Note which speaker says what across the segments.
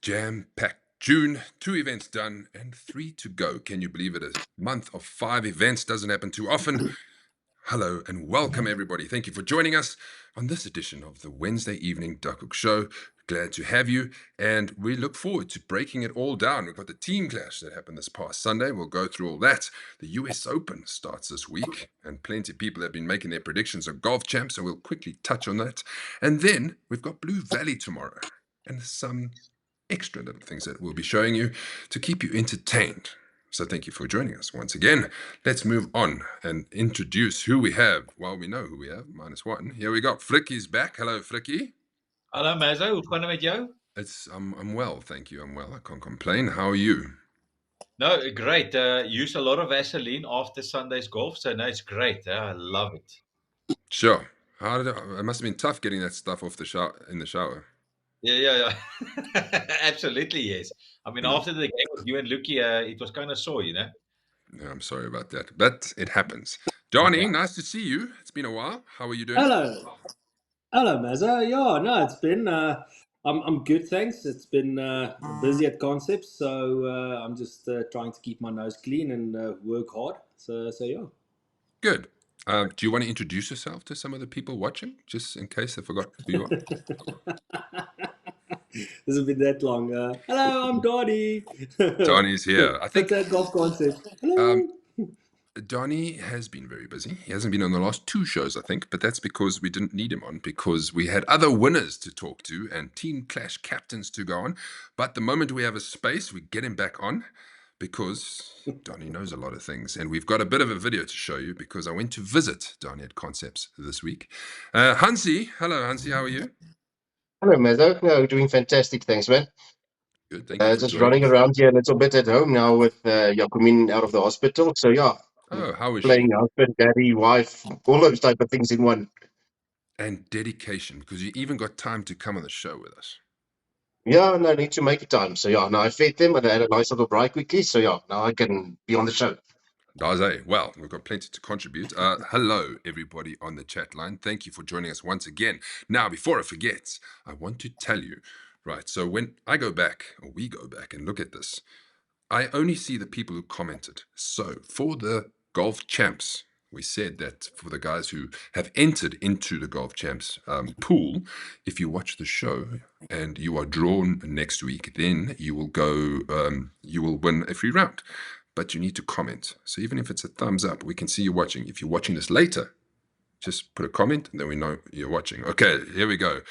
Speaker 1: Jam-packed June, 2 events done and 3 to go. Can you believe it? A month of 5 events doesn't happen too often. Hello and welcome, everybody. Thank you for joining us on this edition of the Wednesday evening Duckhook Show. Glad to have you, and we look forward to breaking it all down. We've got the team clash that happened this past Sunday. We'll go through all that. The US Open starts this week, and plenty of people have been making their predictions of golf champs, so we'll quickly touch on that. And then we've got Blue Valley tomorrow, and some extra little things that we'll be showing you to keep you entertained. So thank you for joining us once again. Let's move on and introduce who we have. Well, we know who we have, -1. Here we go. Frikky's back. Hello, Fricky.
Speaker 2: Hallo Mazo, hoe gaan dit met jou?
Speaker 1: I'm well, thank you. I'm well. I can't complain. How are you?
Speaker 2: No, great. Used a lot of Vaseline after Sunday's golf, so no, it's great. I love it.
Speaker 1: Sure. It must have been tough getting that stuff off the shower in the shower.
Speaker 2: Yeah. Absolutely, yes. I mean, after the game with you and Lucky, it was kind of sore, you know?
Speaker 1: Yeah, I'm sorry about that, but it happens. Danie, nice to see you. It's been a while. How are you doing?
Speaker 3: Hello, hello, Mazza. Yeah, no, it's been. I'm good, thanks. It's been busy at concepts, so I'm just trying to keep my nose clean and work hard. So yeah.
Speaker 1: Good. Do you want to introduce yourself to some of the people watching, just in case they forgot who you are?
Speaker 3: This has been that long. Hello, I'm Danie.
Speaker 1: Danie's here. I think
Speaker 3: That's golf concept. Hello.
Speaker 1: Danie has been very busy. He hasn't been on the last 2 shows, I think, but that's because we didn't need him on, because we had other winners to talk to and team clash captains to go on. But the moment we have a space, we get him back on, because Danie knows a lot of things. And we've got a bit of a video to show you, because I went to visit Danie at Concepts this week. Hansi, hello Hansi, how are you?
Speaker 4: Hello, Mazo. No, doing fantastic. Thanks, man.
Speaker 1: Good, thank you for
Speaker 4: Just
Speaker 1: joining
Speaker 4: running
Speaker 1: us.
Speaker 4: around here a little bit at home now with Jacomin out of the hospital. So yeah,
Speaker 1: Oh, how is
Speaker 4: playing
Speaker 1: she?
Speaker 4: husband, daddy, wife, all those type of things in one.
Speaker 1: And dedication, because you even got time to come on the show with us.
Speaker 4: Yeah, no need to make it time. So yeah, now I fed them and I had a nice little break quickly. So yeah, now I can be on the show.
Speaker 1: Daze, well, we've got plenty to contribute. Hello, everybody on the chat line. Thank you for joining us once again. Now, before I forget, I want to tell you, right, so when I go back, or we go back and look at this, I only see the people who commented. So for the golf champs, we said that for the guys who have entered into the golf champs pool, if you watch the show and you are drawn next week, then you will go, you will win a free round. But you need to comment. So even if it's a thumbs up, we can see you watching. If you're watching this later, just put a comment and then we know you're watching. Okay, here we go.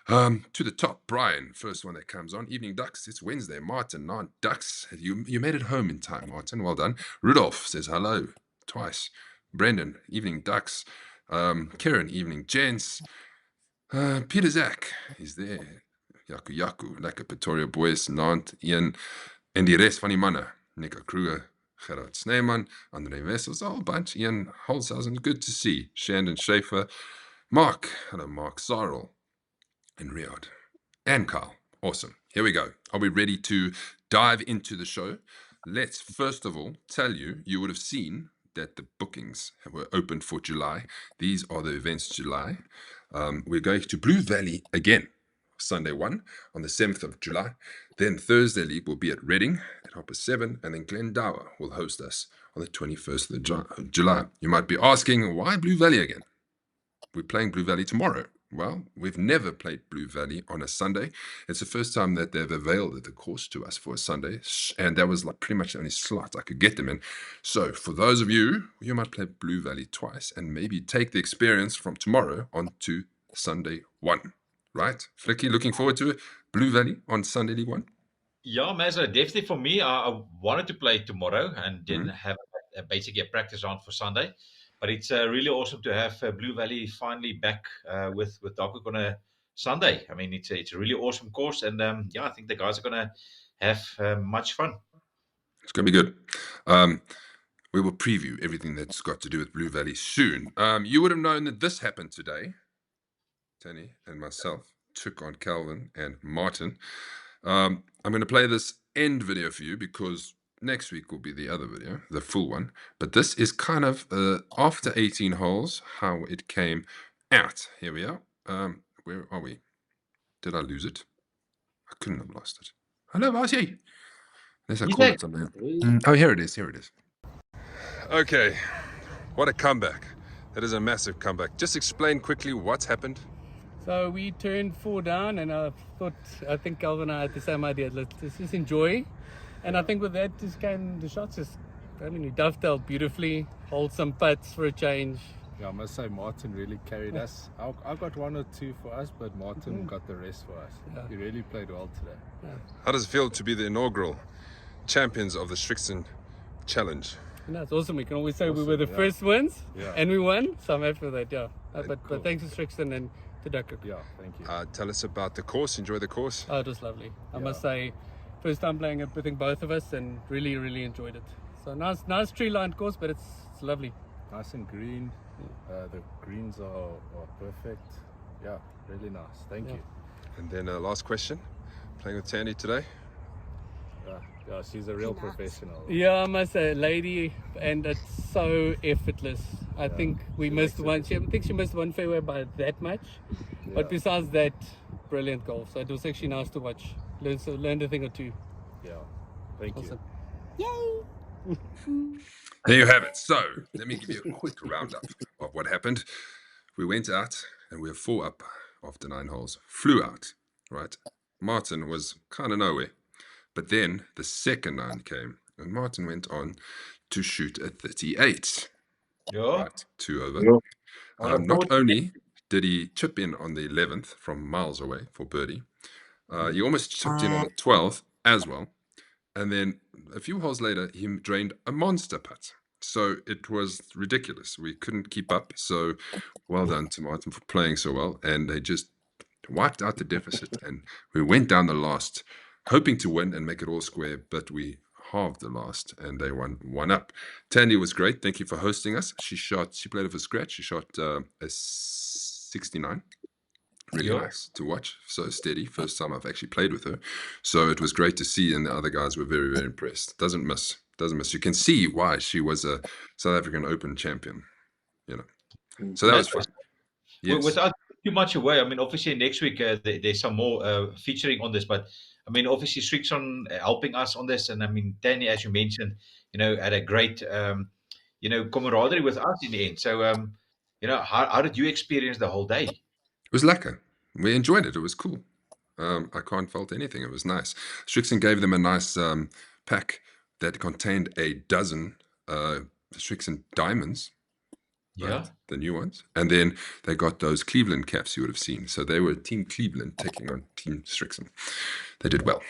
Speaker 1: To the top, Brian, first one that comes on. Evening Ducks, it's Wednesday. Martin, 9 Ducks. You made it home in time, Martin. Well done. Rudolph says hello twice. Brendan, evening Ducks. Kieran, evening gents. Peter Zach, he's there. Yaku, lekker Pretoria boys, Nant, Ian, en die rest van die manne. Nico Kruger, Gerard Sneeman, Andre Wessels, a whole bunch. Ian Holzhausen, good to see. Shandon Schaefer, Mark, hello Mark, Cyril, and Riyadh, and Carl. Awesome. Here we go. Are we ready to dive into the show? Let's first of all tell you, you would have seen that the bookings were open for July. These are the events July. We're going to Blue Valley again, Sunday 1 on the 7th of July. Then Thursday League will be at Reading at Hopper 7, and then Glendower will host us on the 21st of July. You might be asking, why Blue Valley again? We're playing Blue Valley tomorrow. Well, we've never played Blue Valley on a Sunday. It's the first time that they've availed the course to us for a Sunday, and that was like pretty much the only slot I could get them in. So for those of you, you might play Blue Valley twice and maybe take the experience from tomorrow on to Sunday 1. Right? Flicky, looking forward to it. Blue Valley on Sunday League 1.
Speaker 2: Yeah, Mazo, definitely for me, I wanted to play tomorrow and didn't have basically a practice round for Sunday. But it's really awesome to have Blue Valley finally back with Duckhook on a Sunday. I mean, it's a really awesome course. And yeah, I think the guys are going to have much fun.
Speaker 1: It's going to be good. We will preview everything that's got to do with Blue Valley soon. You would have known that this happened today. Danie and myself took on Calvin and Martin. I'm going to play this end video for you because next week will be the other video, the full one. But this is kind of after 18 holes, how it came out. Here we are. Where are we? Did I lose it? I couldn't have lost it. Hello, Marcy. Unless I
Speaker 2: He's
Speaker 1: call
Speaker 2: back.
Speaker 1: it something. Oh, here it is. Here it is. Okay. What a comeback. That is a massive comeback. Just explain quickly what's happened.
Speaker 5: So we turned 4 down, and I think Calvin and I had the same idea. Let's just enjoy. And I think with that just came the shots. We dovetailed beautifully, hold some putts for a change.
Speaker 6: Yeah, I must say Martin really carried us. I got 1 or 2 for us, but Martin got the rest for us.
Speaker 5: Yeah.
Speaker 6: He really played well today.
Speaker 1: How does it feel to be the inaugural champions of the Strixon Challenge?
Speaker 5: It's awesome. We can always say we were the
Speaker 6: yeah.
Speaker 5: first ones,
Speaker 6: Yeah.
Speaker 5: and we won. So I'm happy with that. Yeah.
Speaker 1: Cool.
Speaker 5: But thanks to Strixon and to Duckhook.
Speaker 6: Yeah, thank you.
Speaker 1: Tell us about the course. Enjoy the course.
Speaker 5: Oh, it was lovely. I
Speaker 6: Yeah.
Speaker 5: must say, first time playing it, I think both of us, and really, really enjoyed it. So nice tree-lined course, but it's lovely.
Speaker 6: Nice and green. The greens are perfect. Yeah, really nice. Thank you.
Speaker 1: And then last question. Playing with Danie today.
Speaker 6: Yeah, she's a real professional.
Speaker 5: Yeah, I must say, lady, and it's so effortless. I think we missed one. I think she missed one fairway by that much, but besides that, brilliant golf. So it was actually nice to watch. Learned a thing or two.
Speaker 6: Yeah, thank
Speaker 5: Awesome.
Speaker 6: you.
Speaker 1: There you have it. So let me give you a quick roundup of what happened. We went out and we were 4 up after 9 holes. Flew out, right? Martin was kind of nowhere. But then the second 9 came and Martin went on to shoot a 38.
Speaker 2: Yeah.
Speaker 1: Right, 2 over.
Speaker 4: Yeah.
Speaker 1: Not only did he chip in on the 11th from miles away for birdie, he almost chipped in on the 12th as well. And then a few holes later, he drained a monster putt. So it was ridiculous. We couldn't keep up. So well done to Martin for playing so well. And they just wiped out the deficit. And we went down the last, hoping to win and make it all square. But we halved the last and they won 1 up. Danie was great. Thank you for hosting us. She played off a scratch. She shot a 69. Really
Speaker 2: Yeah.
Speaker 1: nice to watch. So steady. First time I've actually played with her. So it was great to see. And the other guys were very, very impressed. Doesn't miss. You can see why she was a South African Open champion. So that was fun. Yes.
Speaker 2: Without too much away, I mean, obviously next week there's some more featuring on this, but I mean, obviously Strixon helping us on this, and I mean, Danie, as you mentioned, had a great, camaraderie with us in the end. So, how did you experience the whole day?
Speaker 1: It was lekker. We enjoyed it. It was cool. I can't fault anything. It was nice. Strixon gave them a nice pack that contained a dozen Strixon diamonds.
Speaker 2: Yeah.
Speaker 1: Right? The new ones. And then they got those Cleveland caps you would have seen. So they were Team Cleveland taking on Team Strixon. They did well.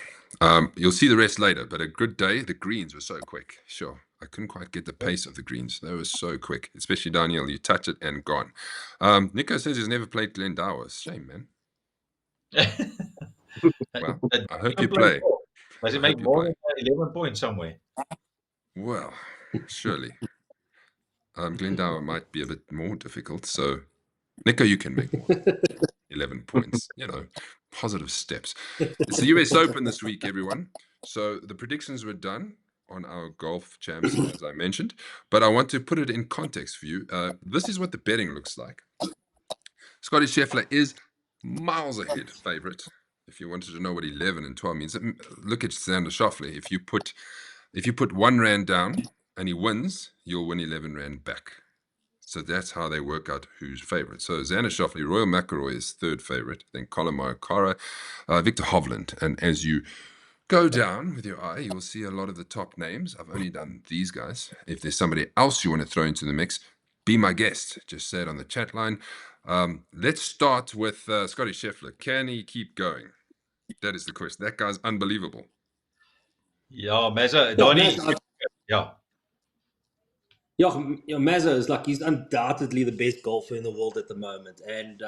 Speaker 1: You'll see the rest later, but a good day. The greens were so quick. Sure. I couldn't quite get the pace of the greens. They were so quick, especially Daniel. You touch it and gone. Nico says he's never played Glendower. Shame, man. Well, I hope you play.
Speaker 2: Does
Speaker 1: I
Speaker 2: it make
Speaker 1: hope you
Speaker 2: more
Speaker 1: play.
Speaker 2: than 11 points somewhere?
Speaker 1: Well, surely. Glendower might be a bit more difficult. So, Nico, you can make more. 11 points, positive steps. It's the US Open this week, everyone. So the predictions were done on our golf champs, as I mentioned, but I want to put it in context for you. This is what the betting looks like. Scotty Scheffler is miles ahead favorite. If you wanted to know what 11 and 12 means, look at Xander Schauffele. If you put 1 rand down and he wins, you'll win 11 rand back. So that's how they work out who's favorite. So Xander Schauffele, Royal McIlroy is 3rd favorite, then Colin Morikawa, Victor Hovland. And as you go down with your eye, you'll see a lot of the top names. I've only done these guys. If there's somebody else you want to throw into the mix, be my guest. Just say it on the chat line. Let's start with Scotty Scheffler. Can he keep going? That is the question. That guy's unbelievable.
Speaker 2: Yeah, Mazza, Danie. Yeah.
Speaker 3: Yeah, Mazza is he's undoubtedly the best golfer in the world at the moment. And,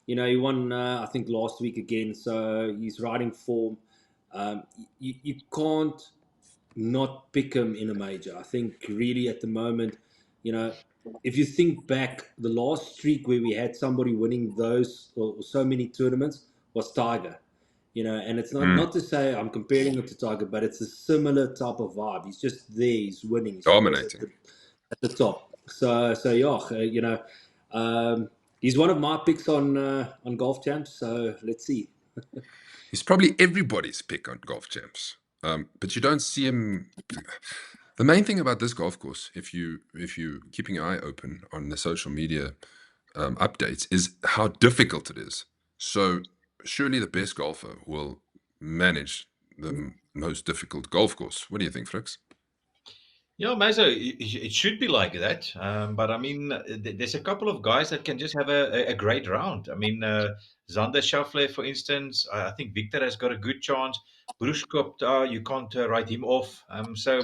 Speaker 3: he won, I think, last week again. So he's riding form. You can't not pick him in a major. I think really at the moment, if you think back, the last streak where we had somebody winning those or so many tournaments was Tiger. And it's not to say I'm comparing him to Tiger, but it's a similar type of vibe. He's just there, he's winning. He's
Speaker 1: dominating.
Speaker 3: At the top. So he's one of my picks on Golf Champs. So let's see.
Speaker 1: He's probably everybody's pick on Golf Champs, but you don't see him. The main thing about this golf course, if you keeping your eye open on the social media updates, is how difficult it is. So surely the best golfer will manage the most difficult golf course. What do you think, Flix?
Speaker 2: Yeah, Mazo, it should be like that. But I mean, there's a couple of guys that can just have a great round. I mean, Xander Schauffele, for instance, I think Victor has got a good chance. Bruskop, you can't write him off. So,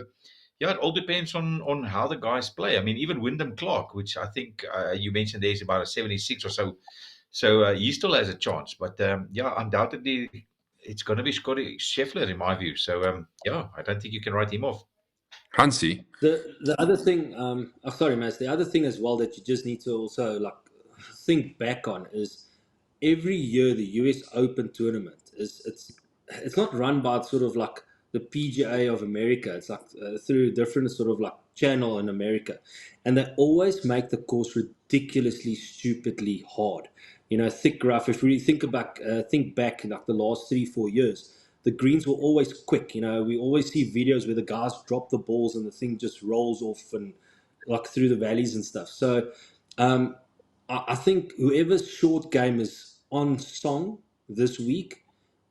Speaker 2: yeah, it all depends on how the guys play. I mean, even Wyndham Clark, which I think you mentioned there's about a 76 or so. So he still has a chance. But yeah, undoubtedly, it's going to be Scotty Scheffler in my view. So, yeah, I don't think you can write him off.
Speaker 1: Hansi?
Speaker 3: The other thing, sorry, Mas. The other thing as well that you just need to also like think back on is every year the US Open tournament it's not run by sort of like the PGA of America. It's like through a different sort of like channel in America, and they always make the course ridiculously, stupidly hard. You know, thick rough. If we think back like the last 3-4 years, the greens were always quick. You know, we always see videos where the guys drop the balls and the thing just rolls off and like through the valleys and stuff. So um, I think whoever's short game is on song this week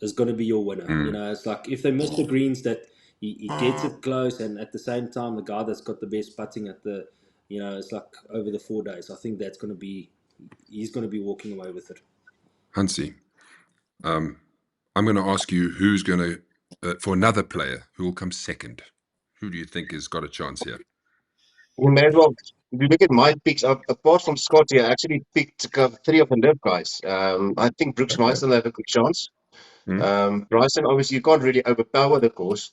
Speaker 3: is going to be your winner. You know, it's like if they miss the greens, that he gets it close, and at the same time, the guy that's got the best putting at the, you know, it's like over the 4 days. I think that's going to be, he's going to be walking away with it.
Speaker 1: Hansi, I'm going to ask you who's going to, for another player, who will come second. Who do you think has got a chance here?
Speaker 4: You may as well. If you look at my picks, apart from Scotty, I actually picked three of the live guys. I think Brooks might still have a good chance. Bryson, obviously, you can't really overpower the course.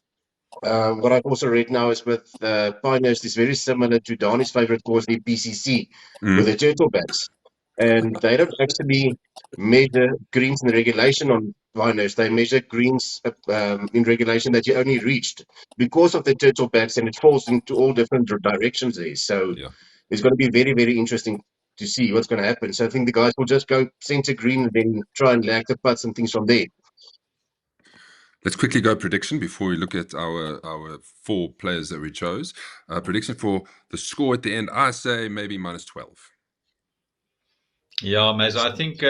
Speaker 4: What I've also read now is with Pinehurst is very similar to Danie's favorite course, the PCC, with the turtlebacks. And they don't actually measure greens in regulation on Pinehurst. They measure greens in regulation that you only reached because of the turtlebacks, and it falls into all different directions there. So
Speaker 1: Yeah.
Speaker 4: it's going to be very, very interesting to see what's going to happen. So I think the guys will just go center green and then try and lag the putts and things from there.
Speaker 1: Let's quickly go prediction before we look at our 4 players that we chose. Prediction for the score at the end, I say maybe minus 12.
Speaker 2: Yeah, Maz, I think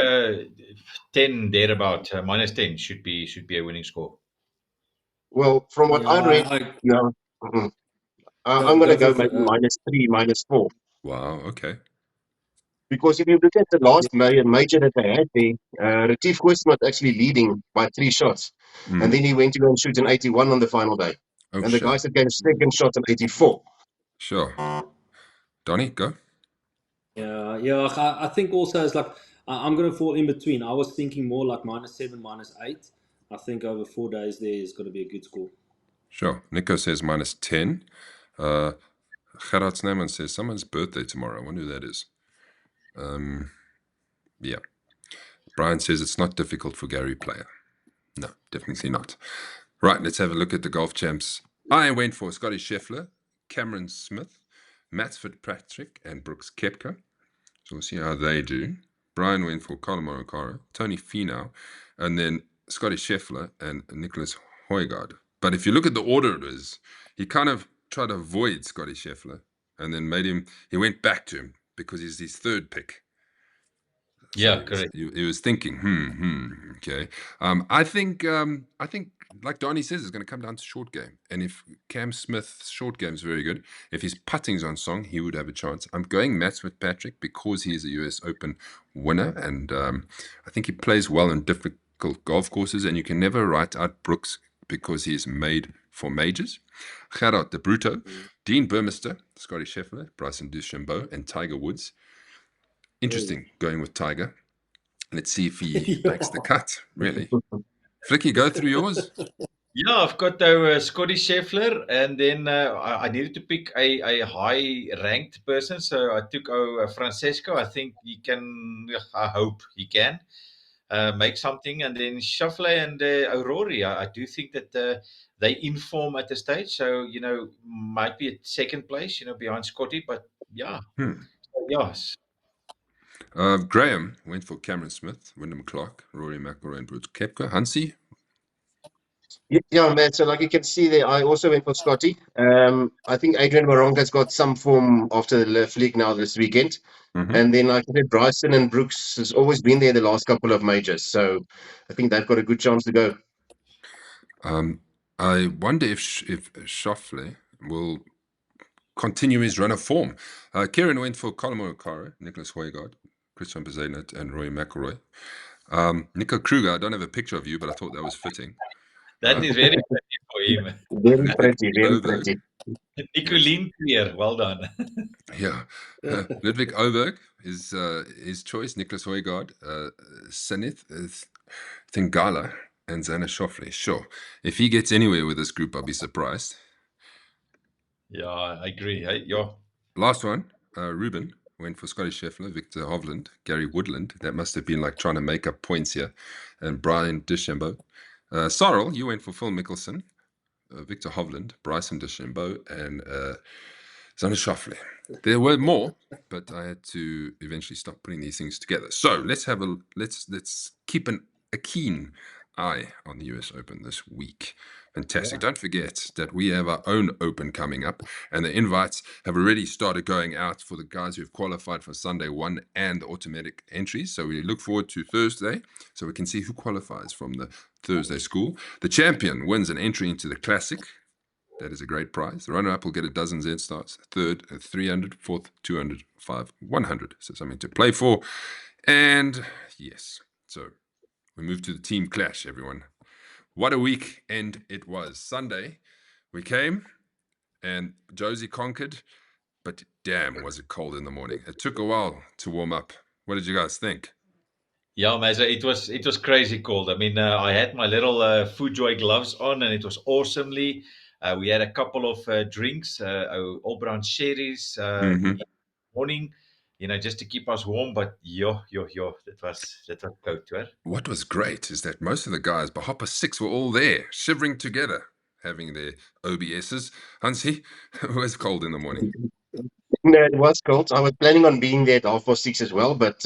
Speaker 2: 10 thereabout, minus 10 should be a winning score.
Speaker 4: Well, from what I read, yeah, I'm going to go maybe -3, -4.
Speaker 1: Wow, okay.
Speaker 4: Because if you look at the last major that they had there, Retief Gooismat actually leading by 3 shots. And then he went to go and shoot an 81 on the final day.
Speaker 1: Oh,
Speaker 4: and the guys that gave second shot an 84.
Speaker 1: Sure. Danie, go.
Speaker 3: Yeah. I think also it's like I'm going to fall in between. I was thinking more like -7, -8. I think over 4 days there is going to be a good score.
Speaker 1: Sure. Nico says -10. Gerard Sneyman says someone's birthday tomorrow. I wonder who that is. Yeah. Brian says it's not difficult for Gary Player. No, definitely not. Right, let's have a look at the golf champs. I went for Scotty Scheffler, Cameron Smith, Mats Fitzpatrick, and Brooks Koepka. So we'll see how they do. Brian went for Colin Morikawa, Tony Finau, and then Scotty Scheffler and Nicholas Højgaard. But if you look at the order it is, he kind of tried to avoid Scotty Scheffler and then he went back to him because he's his third pick.
Speaker 2: Yeah,
Speaker 1: So
Speaker 2: correct.
Speaker 1: He was thinking, okay. I think, like Danie says, it's going to come down to short game. And if Cam Smith's short game is very good, if his putting's on song, he would have a chance. I'm going Mats Fitzpatrick because he is a US Open winner, and I think he plays well in difficult golf courses. And you can never write out Brooks because he's made for majors. Gerard de Bruto, Dean Burmester, Scotty Scheffler, Bryson DeChambeau, and Tiger Woods. Interesting going with Tiger. Let's see if he makes the cut, really. Flicky, go through yours.
Speaker 2: Yeah, I've got Scotty Scheffler, and then I needed to pick a high-ranked person, so I took Francesco. I think he can, I hope he can make something. And then Scheffler and Aurori, I do think that they inform at the stage, so, might be at second place, behind Scotty, but yeah. Yes.
Speaker 1: Graham went for Cameron Smith, Wyndham Clark, Rory McIlroy, and Brooks Koepka. Hansi,
Speaker 4: Yeah, man. So, like you can see there, I also went for Scotty. I think Adrian Moronga's got some form after the Left League now this weekend.
Speaker 1: Mhm.
Speaker 4: And then, like I said, Bryson and Brooks has always been there the last couple of majors. So, I think they've got a good chance to go.
Speaker 1: I wonder if Schauffele will continue his run of form. Kieran went for Colin O'Cara, Nicholas Højgaard, Christian Bezanet, and Roy McIlroy. Nico Kruger, I don't have a picture of you, but I thought that was fitting.
Speaker 2: That is very pretty for him.
Speaker 4: Very pretty, very
Speaker 1: Oberg.
Speaker 4: pretty.
Speaker 2: Nicolien Clear, well done.
Speaker 1: Yeah. Ludwig Oberg is his choice, Nicholas Højgaard, Sanith Thingala, and Zana Schauffele. Sure. If he gets anywhere with this group, I'll be surprised.
Speaker 2: Yeah, I agree. Yeah.
Speaker 1: Last one, Ruben went for Scotty Scheffler, Victor Hovland, Gary Woodland. That must have been like trying to make up points here. And Brian DeChambeau. Sorrel, you went for Phil Mickelson, Victor Hovland, Bryson DeChambeau, and Zana Schauffele. There were more, but I had to eventually stop putting these things together. So let's have let's keep a keen eye on the US Open this week. Fantastic. Don't forget that we have our own Open coming up, and the invites have already started going out for the guys who have qualified for Sunday 1 and the automatic entries. So we look forward to Thursday so we can see who qualifies from the Thursday school. The champion wins an entry into the Classic. That is a great prize. The runner-up will get a dozen Z starts. Third, 300. Fourth, 200. 5, 100. So something to play for. And yes, so we move to the team clash, everyone. What a weekend it was. Sunday, we came and Josie conquered, but damn, was it cold in the morning. It took a while to warm up. What did you guys think?
Speaker 2: Yeah, Meza, it was crazy cold. I mean, I had my little FoodJoy gloves on, and it was awesomely. We had a couple of drinks, Oberon sherries in the morning, just to keep us warm. But that was cold, right?
Speaker 1: What was great is that most of the guys, Bahapa 6, were all there, shivering together, having their OBSs. Hansi, it was cold in the morning.
Speaker 4: No, it was cold. I was planning on being there at 6:30 as well, but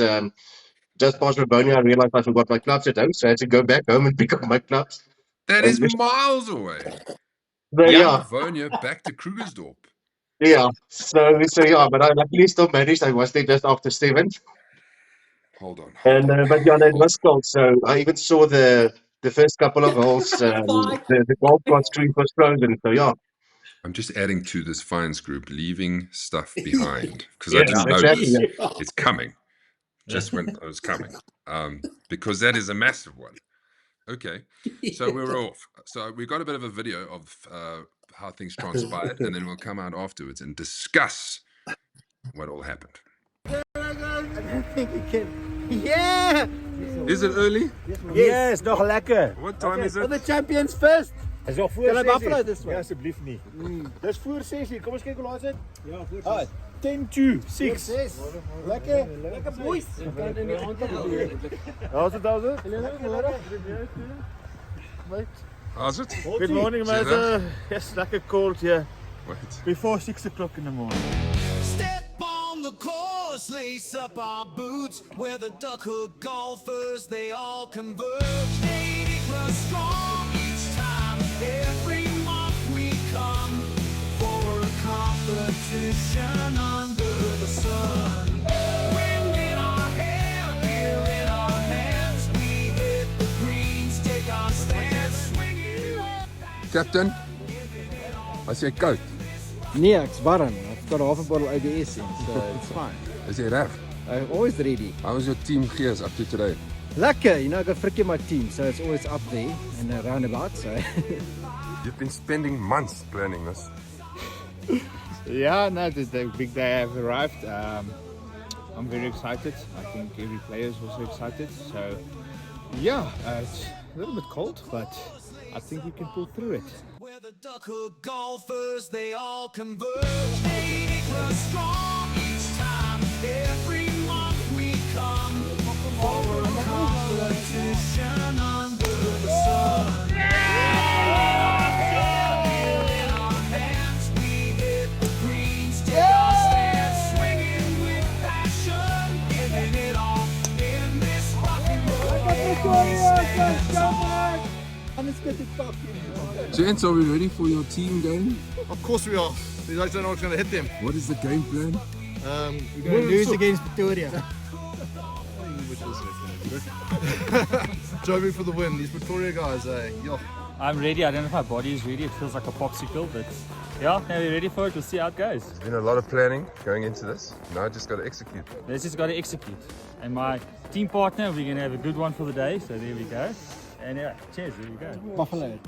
Speaker 4: just past Rabonia, I realized I forgot my clubs at home, so I had to go back home and pick up my clubs.
Speaker 1: That is miles away.
Speaker 4: But, yeah.
Speaker 1: Livonia back to Krugersdorp.
Speaker 4: Yeah. So yeah, but I luckily still managed. I was there just after 7.
Speaker 1: Hold on.
Speaker 4: But yeah, no, it was cold. So I even saw the first couple of holes. The golf course tree was frozen. So yeah.
Speaker 1: I'm just adding to this fines group, leaving stuff behind because
Speaker 4: Yes,
Speaker 1: I didn't
Speaker 4: exactly.
Speaker 1: notice it's coming. Just when it was coming, because that is a massive one. Okay, so we're off. So we got a bit of a video of how things transpired, and then we'll come out afterwards and discuss what all happened.
Speaker 7: I don't think we can. Yeah!
Speaker 1: Is it early?
Speaker 7: Yes, nog lekker.
Speaker 1: What time is
Speaker 7: For
Speaker 1: it?
Speaker 7: the champions first.
Speaker 8: Is nog voor
Speaker 7: Kan hy
Speaker 8: 6
Speaker 7: buffalo
Speaker 8: uur?
Speaker 7: this one?
Speaker 8: Ja, asseblief nie. Dis voor 6 uur. Kom ons kyk hoe laat is dit?
Speaker 7: Ja, voor
Speaker 8: 10 to 6.
Speaker 7: Lekker. Lekker boys.
Speaker 8: How's it?
Speaker 1: How's it?
Speaker 8: Good morning,
Speaker 1: Zit
Speaker 8: mate. Yes, lekker cold here.
Speaker 1: Wait.
Speaker 8: Before 6 o'clock in the morning.
Speaker 9: Step on the course, lace up our boots. Where the Duckhook golfers, they all converge. 80 plus strong each time. Every month we come for a competition under the sun. Wind in our hair, beer in our hands. We hit the greens, take our stance, swinging.
Speaker 1: Captain, as jy koud,
Speaker 7: Nee, ek's warm. I've got half a bottle OBS in, so it's fine.
Speaker 1: is jy reg?
Speaker 7: I'm always ready.
Speaker 1: How was your team gees up to today?
Speaker 7: Lekker, I got Frikkie in my team, so it's always up there and around about, so.
Speaker 1: You've been spending months planning this.
Speaker 10: Yeah, no, the big day have arrived. I'm very excited. I think every player is also excited. So, yeah, it's a little bit cold, but I think we can pull through it.
Speaker 9: Where the Duckhook golfers, they all converge. 80 plus strong each time. Every month we come for a competition under the sun. In our hands, we hit the greens, take our stance, swinging with passion, giving it all in this rock and roll.
Speaker 7: I'm just going to talk to you.
Speaker 1: Gents, are we ready for your team game?
Speaker 8: Of course we are. These guys don't know what's going to hit them.
Speaker 1: What is the game plan?
Speaker 7: We're going to lose against Pretoria.
Speaker 8: Joby for the win. These Pretoria guys, yo.
Speaker 11: I'm ready. I don't know if my body is ready. It feels like a popsicle, but yeah, now we're ready for it. We'll see how it goes.
Speaker 1: There's been a lot of planning going into this. Now I just got to execute.
Speaker 11: Let's just got to execute. And my team partner, we're going to have a good one for the day. So there we go. And yeah, cheers. There we go.
Speaker 7: Buffalo.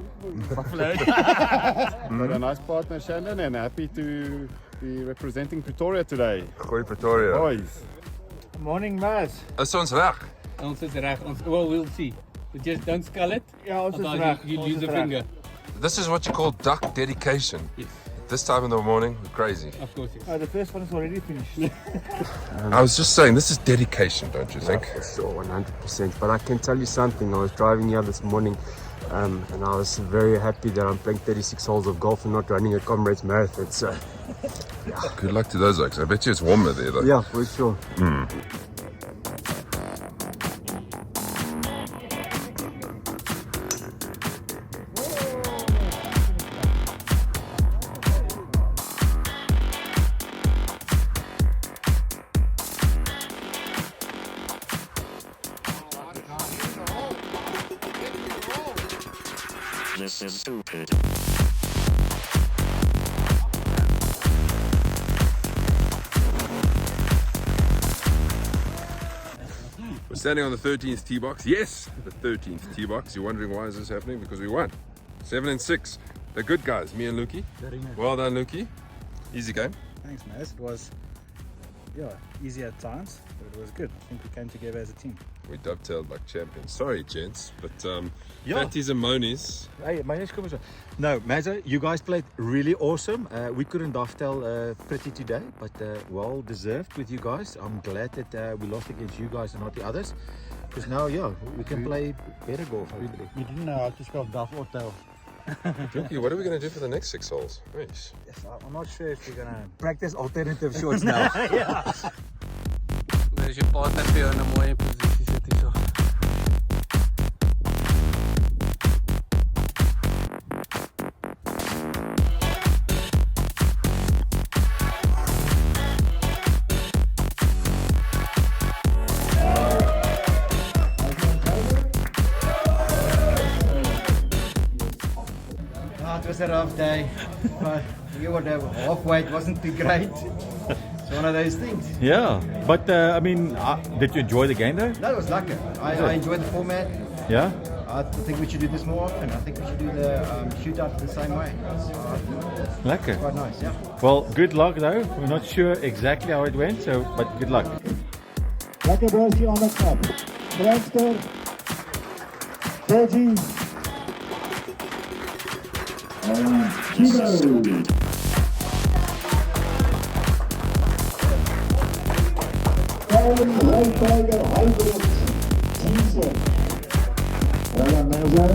Speaker 11: Buffalo.
Speaker 6: Got a nice partner, Shannon, and happy to be representing Pretoria today.
Speaker 1: Goeie Pretoria.
Speaker 6: Boys.
Speaker 7: Morning, Maz.
Speaker 1: Is ons reg?
Speaker 5: Ons is reg. Well, we'll see. But just don't skull it.
Speaker 7: Ja, ons is
Speaker 5: Otherwise
Speaker 7: reg.
Speaker 5: you
Speaker 7: Ons
Speaker 5: lose
Speaker 7: is
Speaker 5: a
Speaker 7: reg.
Speaker 5: finger.
Speaker 1: This is what you call duck dedication.
Speaker 5: Yes,
Speaker 1: This time in the morning, we're crazy.
Speaker 5: of course. Yes.
Speaker 7: The first one is already finished.
Speaker 1: I was just saying, this is dedication, don't you think?
Speaker 12: For sure, 100%. But I can tell you something. I was driving here this morning and I was very happy that I'm playing 36 holes of golf and not running a Comrades Marathon. So,
Speaker 1: Good luck to those oaks. I bet you it's warmer there, though.
Speaker 12: yeah, for sure.
Speaker 9: This is stupid.
Speaker 1: We're standing on the 13th tee box. Yes, the 13th tee box. You're wondering why is this happening? Because we won. 7 and 6. They're good guys, me and Lukey. Well done, Lukey. Easy game.
Speaker 7: Thanks, Maz. It was, easy at times, but it was good. I think we came together as a team.
Speaker 1: We dovetailed like champions. Sorry, gents, but
Speaker 13: Yeah.
Speaker 1: Fatties and Monies.
Speaker 13: Hey, my name's Kumar. No, Mazza, you guys played really awesome. We couldn't dovetail pretty today, but well deserved with you guys. I'm glad that we lost against you guys and not the others. Because now, we can play better golf, hopefully.
Speaker 7: You didn't know how to spell duff or tail.
Speaker 1: Lukey, what are we going to do for the next 6 holes? Nice.
Speaker 7: Yes, I'm not sure if we're going to practice alternative shots now.
Speaker 5: Where's your partner vir jou in 'n mooi posisie sit hierso?
Speaker 7: It was a rough day, but half weight wasn't too great. It's one of those things.
Speaker 13: Yeah, but did you enjoy the game though?
Speaker 7: No, it was lekker. I enjoyed the format.
Speaker 13: Yeah?
Speaker 7: I think we should do this more often. I think we should do the shootout the same way.
Speaker 13: Lekker.
Speaker 7: Quite nice, yeah.
Speaker 13: Well, good luck though. We're not sure exactly how it went, but good luck.
Speaker 8: Lekker broodje aan de kap. Brandster. Veggie. Kilo. Rijtiger, Hybrid, Diesel. Ryan Mazzo.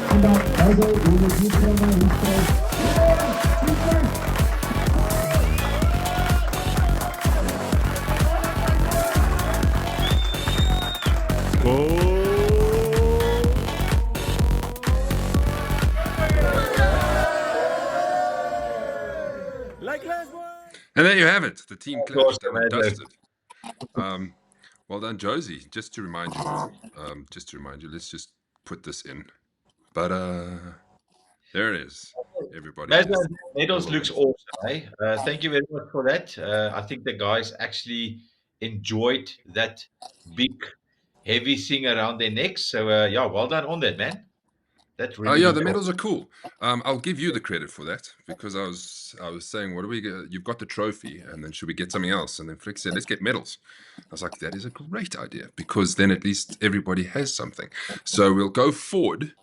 Speaker 8: En dan Mazzo, die is niet van mij.
Speaker 1: And there you have it. The team
Speaker 2: course,
Speaker 1: clashed and
Speaker 2: man.
Speaker 1: dusted. Well done, Josie. Just to remind you, let's just put this in. But there it is. Everybody.
Speaker 2: Mazza, medals looks awesome, eh? Thank you very much for that. I think the guys actually enjoyed that big, heavy thing around their necks. So, well done on that, man. That really.
Speaker 1: Yeah,
Speaker 2: looked
Speaker 1: the
Speaker 2: awesome.
Speaker 1: medals are cool. I'll give you the credit for that because I was saying, what do we get? You've got the trophy, and then should we get something else? And then Flick said, let's get medals. I was like, that is a great idea because then at least everybody has something. So we'll go forward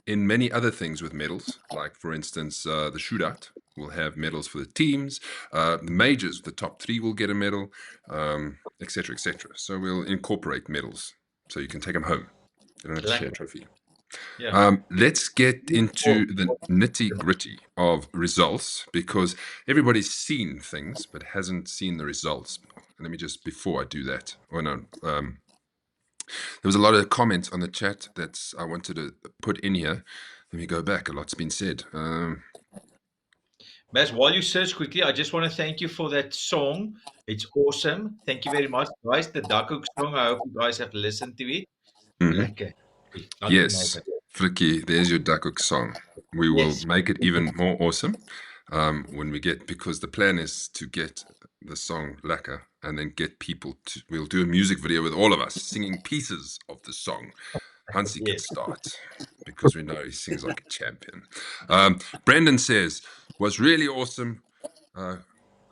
Speaker 1: in many other things with medals, like for instance, the shootout will have medals for the teams. The majors, the top 3 will get a medal, etc., etc. So we'll incorporate medals so you can take them home. You don't have to share a trophy.
Speaker 2: Yeah.
Speaker 1: Let's get into the nitty gritty of results because everybody's seen things but hasn't seen the results. Let me just, before I do that, There was a lot of comments on the chat that I wanted to put in here. Let me go back. A lot's been said.
Speaker 2: Maz, while you search quickly, I just want to thank you for that song. It's awesome. Thank you very much, guys. The Duckhook song. I hope you guys have listened to it. Lekker. Dankie,
Speaker 1: Yes,
Speaker 2: Maz.
Speaker 1: Flicky, there's your Duckhook song. We will
Speaker 2: Yes.
Speaker 1: make it even more awesome when we get, because the plan is to get the song Lekker and then get people to, we'll do a music video with all of us singing pieces of the song. Hansi could
Speaker 2: Yes.
Speaker 1: start because we know he sings like a champion. Brendan says, was really awesome.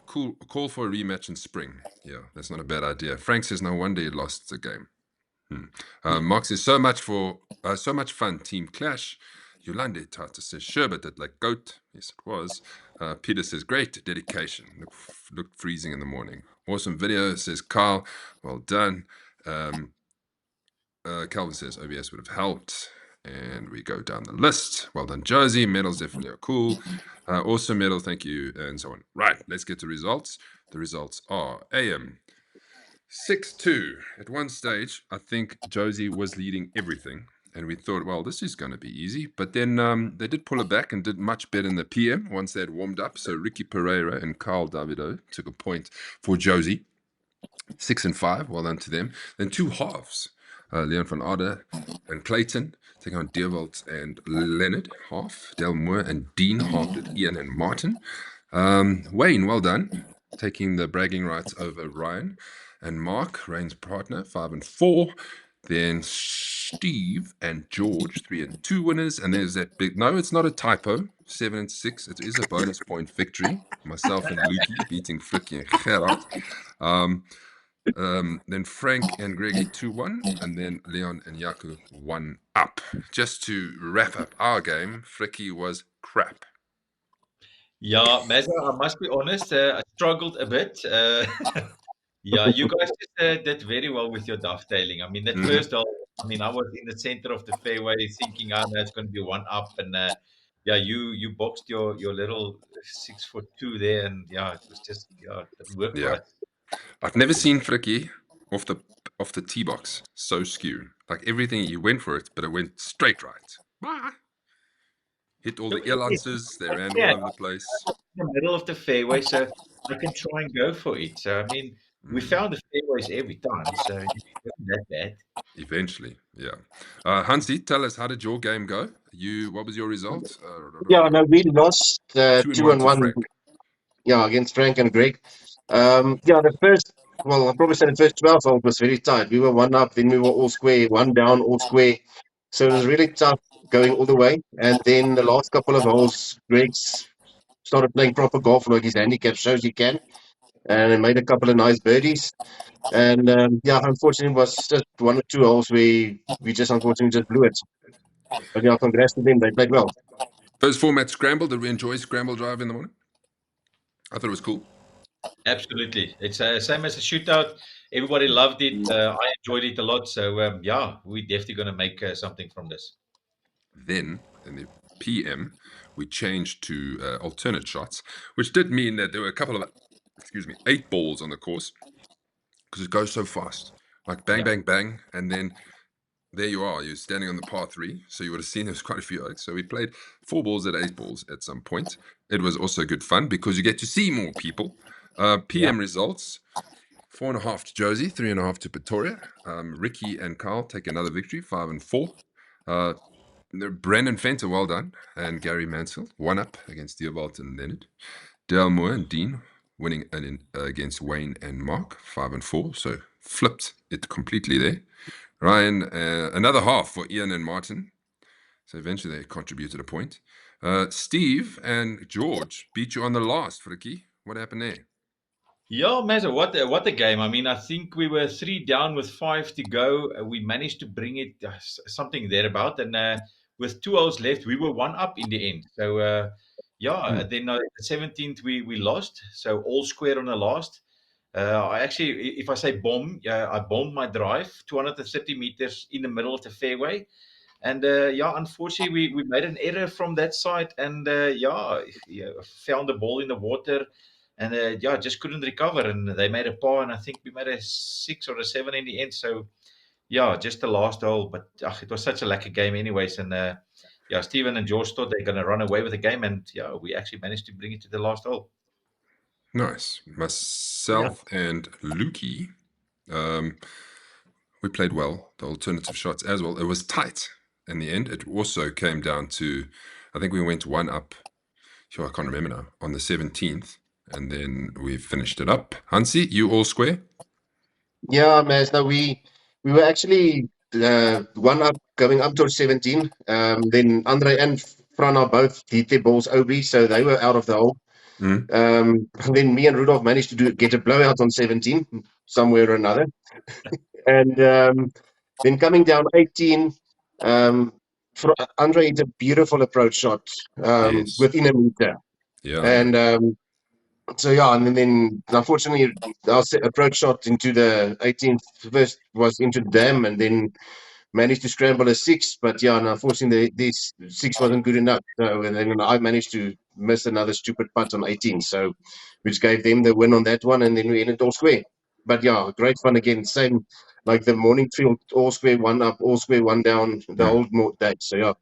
Speaker 1: Cool. Call for a rematch in spring. Yeah, that's not a bad idea. Frank says, no wonder he lost the game. Mark says, so much fun, team clash. Yolande Tata says, Sherbet it like goat. Yes, it was. Peter says, great dedication. Looked freezing in the morning. Awesome video, says Carl. Well done. Calvin says, OBS would have helped. And we go down the list. Well done, Josie. Medals definitely are cool. Awesome medal, thank you, and so on. Right, let's get to results. The results are AM 6-2. At one stage, I think Josie was leading everything, and we thought, well, this is going to be easy. But then they did pull it back and did much better in the PM once they had warmed up. So Ricky Pereira and Carl Davido took a point for Josie. 6 and 5, well done to them. Then two halves. Leon van Aarde and Clayton taking on Deerwald and Leonard, half. Del Moore and Dean halved with Ian and Martin. Wayne, well done, taking the bragging rights over Ryan and Mark, Ryan's partner, 5 and 4. Then Steve and George, 3 and 2 winners. And there's that big, no, it's not a typo, 7 and 6. It is a bonus point victory. Myself and Lukey beating Flicky and Gerard. Then Frank and Greggy 2-1, and then Leon and Yaku 1 up. Just to wrap up our game, Flicky was crap.
Speaker 2: Yeah, Mazza, I must be honest, I struggled a bit. Yeah, you guys just, did very well with your dovetailing. I mean, that first hole, I mean, I was in the center of the fairway thinking, oh, no, it's going to be 1 up. And yeah, you boxed your little 6'2" there. And yeah, it was just, yeah, it didn't work
Speaker 1: Yeah.
Speaker 2: right.
Speaker 1: I've never seen Flicky off the tee box so skew. Like everything, he went for it, but it went straight right. Hit all the ear lances, they ran all
Speaker 2: Yeah,
Speaker 1: over the place.
Speaker 2: in the middle of the fairway, so I can try and go for it. So, I mean, we found the fairways every time, so it wasn't that bad.
Speaker 1: Eventually, yeah. Hansi, tell us, how did your game go? What was your result?
Speaker 4: Yeah, no, we lost
Speaker 1: 2-1
Speaker 4: and
Speaker 1: to
Speaker 4: 1.
Speaker 1: Frank.
Speaker 4: Yeah, against Frank and Greg. Yeah, the first, well, I'll probably say the first 12 holes was very tight. We were 1 up, then we were all square, 1 down, all square. So it was really tough going all the way. And then the last couple of holes, Greg's started playing proper golf like his handicap shows he can. And he made a couple of nice birdies. And yeah, unfortunately, it was just 1 or 2 holes we just unfortunately just blew it. But yeah, congrats to them. They played well.
Speaker 1: First format scramble. Did we enjoy scramble drive in the morning? I thought it was cool.
Speaker 2: Absolutely. It's same as a shootout. Everybody loved it. I enjoyed it a lot. So, yeah, we're definitely going to make something from this.
Speaker 1: Then, in the PM, we changed to alternate shots, which did mean that there were a couple of, 8 balls on the course, because it goes so fast. Like bang, bang, bang, and then there you are. You're standing on the par 3, so you would have seen there's quite a few oaks. So we played 4 balls at 8 balls at some point. It was also good fun because you get to see more people. PM results: 4.5 to Josie, 3.5 to Pretoria. Ricky and Carl take another victory, 5 and 4. Brandon Fenter, well done, and Gary Mansfield, 1 up against Deerwald and Leonard. Dale Moore and Dean winning against Wayne and Mark, 5 and 4. So flipped it completely there. Ryan, another half for Ian and Martin. So eventually they contributed a point. Steve and George beat you on the last, Fricky. What happened there?
Speaker 2: Yeah, Mazza, what a game. I mean, I think we were 3 down with 5 to go. We managed to bring it something thereabout. And with 2 hours left, we were 1 up in the end. So, yeah, then the 17th, we lost. So all square on the last. I actually, if I say bomb, yeah, I bombed my drive 230 meters in the middle of the fairway. And yeah, unfortunately, we made an error from that side, and yeah, found the ball in the water, and yeah, just couldn't recover. And they made a par, and I think we made a 6 or a 7 in the end. So Yeah, just the last hole, but it was such a lacquer game, anyways. And yeah, Steven and George thought they're going to run away with the game, and yeah, we actually managed to bring it to the last hole.
Speaker 1: Nice. Myself and Lukey, we played well. The alternative shots as well. It was tight in the end. It also came down to, I think we went one up. Sure, I can't remember now. On the 17th, and then we finished it up. Hansi, you all square?
Speaker 4: Yeah, Maz. No, we were actually one up going up to 17. Then Andre and Frana both hit their balls OB, so they were out of the hole. Then me and Rudolph managed to get a blowout on 17 somewhere or another. And then coming down 18, Andre hit a beautiful approach shot
Speaker 1: Yes.
Speaker 4: within a meter.
Speaker 1: Yeah.
Speaker 4: And so yeah, and then unfortunately our approach shot into the 18th first was into the dam, and then managed to scramble a 6. But yeah, and unfortunately this 6 wasn't good enough. So, and then I managed to miss another stupid putt on 18, so which gave them the win on that one, and then we ended all square. But yeah, great fun again. Same like the morning field, all square, one up, all square, one down, the whole day. So yeah.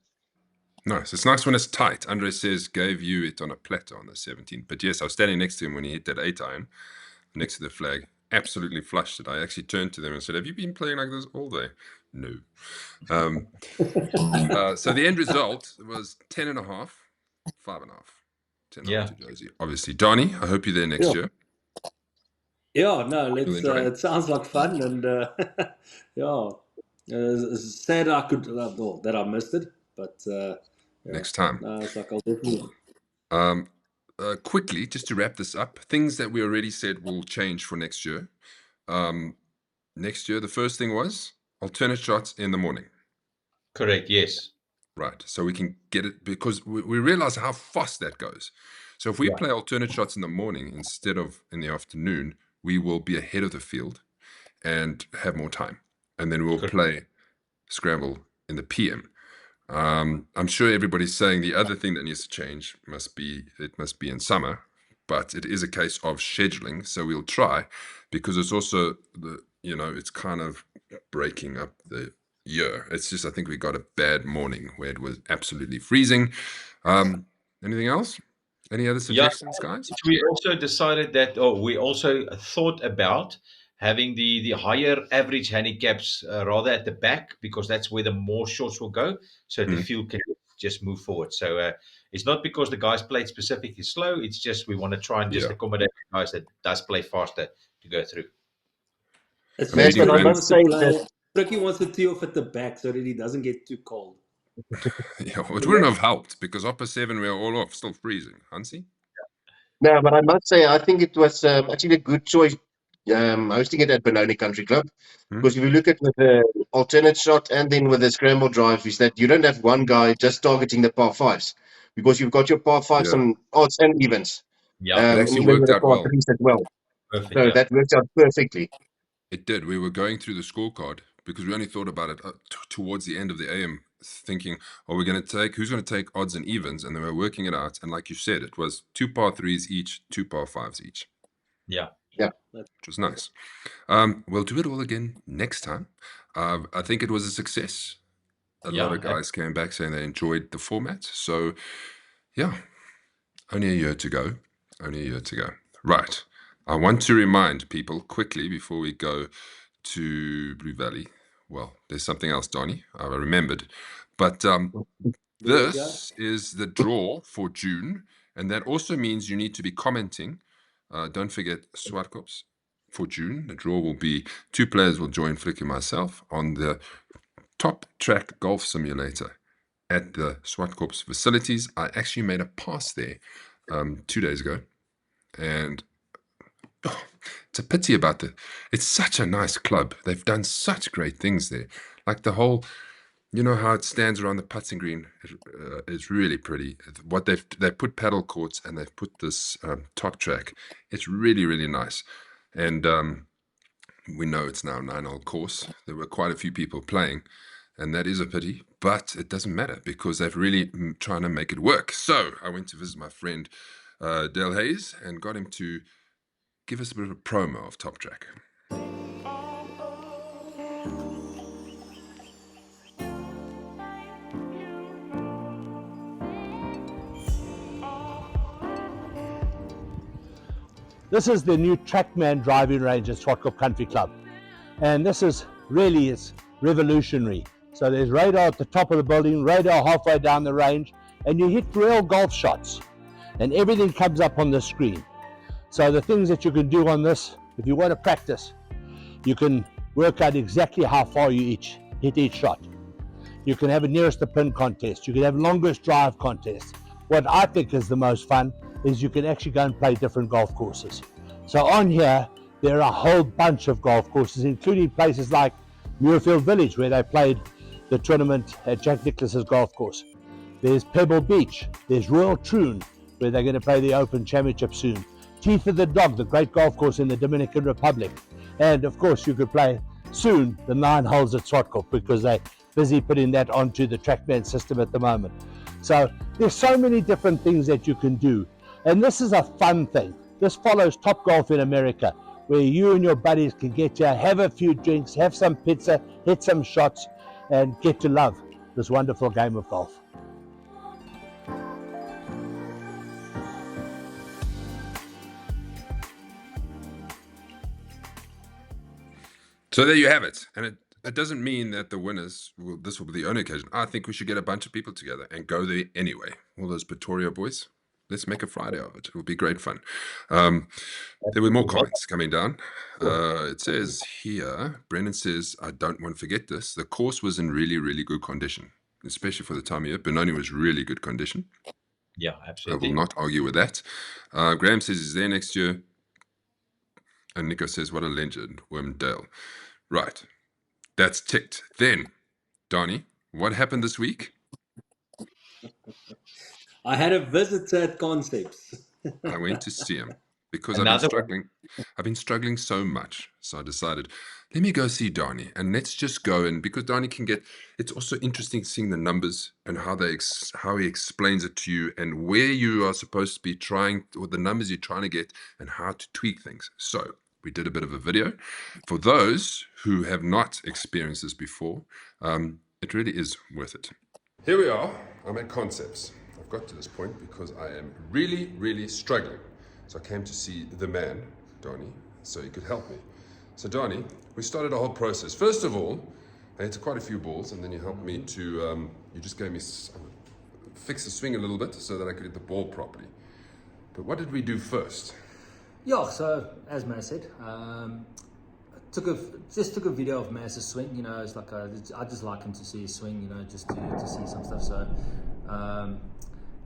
Speaker 1: Nice. It's nice when it's tight. Andre says gave you it on a platter on the 17th. But yes, I was standing next to him when he hit that 8 iron next to the flag. Absolutely flushed it. I actually turned to them and said, "Have you been playing like this all day?" No. So the end result was 10.5, 5.5. 10.5 to Josie. Obviously. Danie, I hope you're there next year.
Speaker 3: Yeah, no,
Speaker 1: You'll enjoy it.
Speaker 3: it sounds like fun, and yeah, it's sad I could well, that I missed it, but yeah,
Speaker 1: Next time.
Speaker 3: no, it's like I'll definitely.
Speaker 1: Quickly, just to wrap this up, things that we already said will change for next year. Next year, the first thing was alternate shots in the morning.
Speaker 2: Correct, yes.
Speaker 1: Right, so we can get it, because we realize how fast that goes. So if we play alternate shots in the morning instead of in the afternoon, we will be ahead of the field and have more time. And then we'll play scramble in the PM. I'm sure everybody's saying the other thing that needs to change must be in summer, but it is a case of scheduling. So we'll try, because it's also it's kind of breaking up the year. It's just, I think we got a bad morning where it was absolutely freezing. Anything else? Any other suggestions, guys?
Speaker 2: We also decided that, we also thought about having the higher average handicaps rather at the back, because that's where the more shots will go, so the field can just move forward. So it's not because the guys played specifically slow, it's just we want to try and just accommodate the guys that does play faster to go through.
Speaker 3: It's just that Ricky wants to tee off at the back so that he doesn't get too cold.
Speaker 1: Yeah, it wouldn't have helped, because upper 7 we are all off, still freezing. Hansi?
Speaker 4: No, but I must say, I think it was actually a good choice hosting it at Benoni Country Club. Because if you look at with the alternate shot and then with the scramble drive, is that you don't have one guy just targeting the par 5s. Because you've got your par 5s on odds and evens.
Speaker 1: Yeah, it actually
Speaker 4: and even
Speaker 1: worked
Speaker 4: with the
Speaker 1: out
Speaker 4: par
Speaker 1: well.
Speaker 4: 3s as well.
Speaker 2: Perfect,
Speaker 4: so that works out perfectly.
Speaker 1: It did. We were going through the scorecard, because we only thought about it towards the end of the AM, thinking, who's going to take odds and evens, and then we were working it out. And like you said, it was 2 par 3s each, 2 par 5s each.
Speaker 2: Yeah.
Speaker 1: Which was nice. We'll do it all again next time. I think it was a success. A lot of guys came back saying they enjoyed the format. So, yeah, only a year to go. Right. I want to remind people quickly before we go to Blue Valley. Well, there's something else, Danie, I remembered. But this is the draw for June. And that also means you need to be commenting. Don't forget Swartkops for June. The draw will be 2 players will join Flick and myself on the Top Track Golf Simulator at the Swartkops facilities. I actually made a pass there 2 days ago. And it's a pity about it. It's such a nice club. They've done such great things there. Like the whole, you know how it stands around the putting green is really pretty. What they've put paddle courts, and they've put this top track. It's really, really nice. And we know it's now a 9-hole course. There were quite a few people playing, and that is a pity. But it doesn't matter, because they've really trying to make it work. So I went to visit my friend Dale Hayes and got him to give us a bit of a promo of Top Track.
Speaker 14: This is the new Trackman driving range at Swartkoop Country Club. And this is really, it's revolutionary. So there's radar at the top of the building, radar halfway down the range, and you hit real golf shots. And everything comes up on the screen. So the things that you can do on this, if you want to practice, you can work out exactly how far you hit each shot. You can have a nearest the pin contest. You can have longest drive contest. What I think is the most fun is you can actually go and play different golf courses. So on here, there are a whole bunch of golf courses, including places like Muirfield Village, where they played the tournament at Jack Nicklaus's golf course. There's Pebble Beach. There's Royal Troon, where they're going to play the Open Championship soon. Teeth of the Dog, the great golf course in the Dominican Republic. And of course, you could play soon the 9 holes at Swartkoop, because they're busy putting that onto the Trackman system at the moment. So there's so many different things that you can do. And this is a fun thing. This follows Top Golf in America, where you and your buddies can get you, have a few drinks, have some pizza, hit some shots, and get to love this wonderful game of golf.
Speaker 1: So there you have it. And it doesn't mean that the winners, this will be the only occasion. I think we should get a bunch of people together and go there anyway. All those Pretoria boys. Let's make a Friday of it. It will be great fun. There were more comments coming down. It says here, Brendan says, I don't want to forget this. The course was in really, really good condition, especially for the time of year. Benoni was really good condition.
Speaker 2: Yeah,
Speaker 1: I
Speaker 2: absolutely.
Speaker 1: will not argue with that. Graham says he's there next year. And Nico says, what a legend, Wormdale. Right. That's ticked. Then, Danie, what happened this week?
Speaker 3: I had a visitor at Concepts.
Speaker 1: I went to see him because
Speaker 2: Another
Speaker 1: I've been struggling so much. So I decided, let me go see Danie, and let's just go in, because Danie can get. It's also interesting seeing the numbers and how he explains it to you, and where you are supposed to be trying, or the numbers you're trying to get, and how to tweak things. So we did a bit of a video for those who have not experienced this before. It really is worth it. Here we are. I'm at Concepts. I've got to this point because I am really, really struggling. So I came to see the man, Danie, so he could help me. So Danie, we started a whole process. First of all, I hit quite a few balls, and then you helped me to, you just gave me, fix the swing a little bit so that I could hit the ball properly. But what did we do first?
Speaker 15: Yeah, so as Maz said, took a video of Maz's swing. You know, it's like I just like him to see his swing. You know, just to see some stuff. So,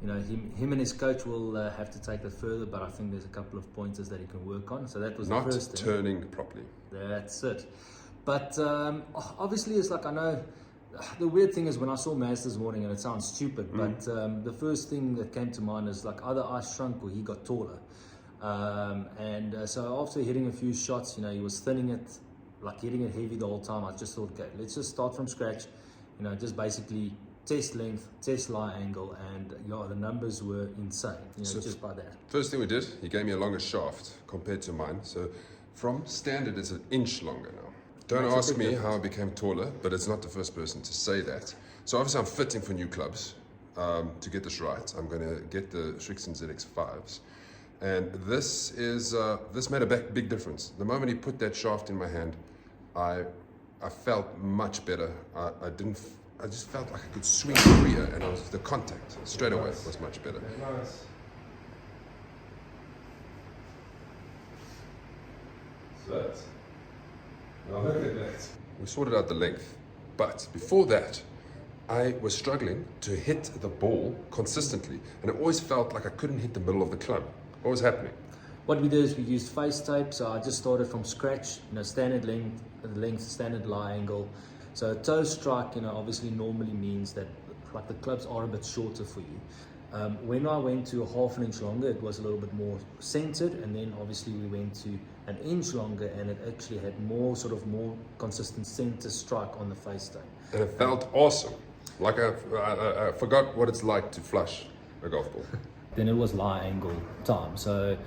Speaker 15: you know, him and his coach will have to take that further. But I think there's a couple of pointers that he can work on. So that was the first thing.
Speaker 1: Not turning properly.
Speaker 15: That's it. But obviously, it's like, I know. The weird thing is, when I saw Maz this morning, and it sounds stupid, but the first thing that came to mind is like either I shrunk or he got taller. So after hitting a few shots, you know, he was thinning it, like hitting it heavy the whole time. I just thought, okay, let's just start from scratch, you know, just basically test length, test lie angle, and yeah, the numbers were insane, you know, so just by that.
Speaker 1: First thing we did, he gave me a longer shaft compared to mine. So from standard, it's an inch longer now. Don't ask me how I became taller, but it's not the first person to say that. So obviously I'm fitting for new clubs. To get this right, I'm going to get the Shrixon ZX5s. And this made a big difference. The moment he put that shaft in my hand, I felt much better. I just felt like I could swing freer, and the contact straight away was much better.
Speaker 8: Nice.
Speaker 1: So now look at that. We sorted out the length, but before that, I was struggling to hit the ball consistently, and it always felt like I couldn't hit the middle of the club. What was happening?
Speaker 15: What we did is we used face tape. So I just started from scratch, you know, standard length, standard lie angle. So a toe strike, you know, obviously normally means that like the clubs are a bit shorter for you. When I went to a half an inch longer, it was a little bit more centered, and then obviously we went to an inch longer, and it actually had more consistent center strike on the face tape.
Speaker 1: And it felt awesome. Like I forgot what it's like to flush a golf ball.
Speaker 15: Then it was lie angle time. So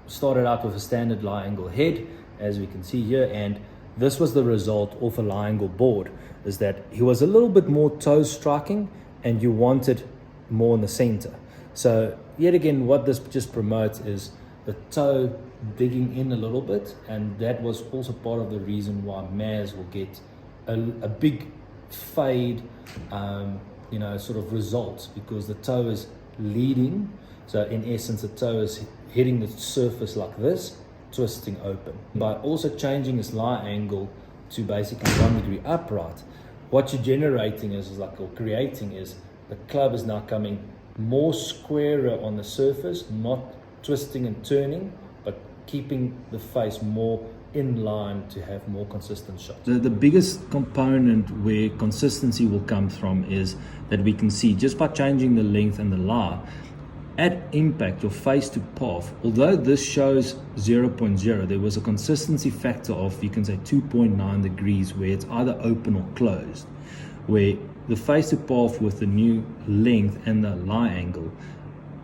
Speaker 15: started out with a standard lie angle head, as we can see here, and this was the result of a lie angle board, is that he was a little bit more toe striking, and you wanted more in the center. So yet again, what this just promotes is the toe digging in a little bit, and that was also part of the reason why Maz will get a big fade, sort of results, because the toe is leading. So in essence, the toe is hitting the surface like this, twisting open. By also changing its lie angle to basically 1 degree upright, what you're generating or creating is the club is now coming more squarer on the surface, not twisting and turning, but keeping the face more in line to have more consistent shots. The biggest component where consistency will come from is that we can see just by changing the length and the lie, at impact, your face to path, although this shows 0.0, there was a consistency factor of, you can say, 2.9 degrees where it's either open or closed, where the face to path with the new length and the lie angle,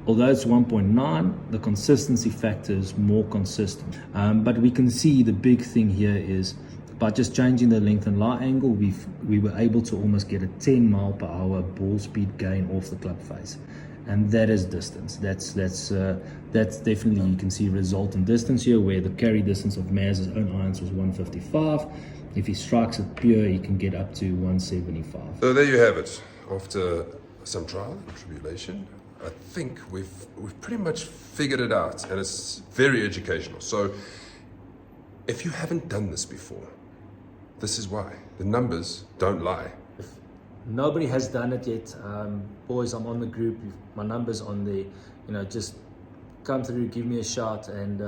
Speaker 15: although it's 1.9, the consistency factor is more consistent. But we can see the big thing here is by just changing the length and lie angle, we were able to almost get a 10 mile per hour ball speed gain off the club face. And that is distance. That's definitely, you can see resultant distance here, where the carry distance of Maz's own irons was 155. If he strikes it pure, he can get up to 175.
Speaker 1: So there you have it. After some trial and tribulation, I think we've pretty much figured it out, and it's very educational. So if you haven't done this before, this is why. The numbers don't lie.
Speaker 15: Nobody has done it yet. Boys, I'm on the group. My number's on there. Just come through, give me a shout, and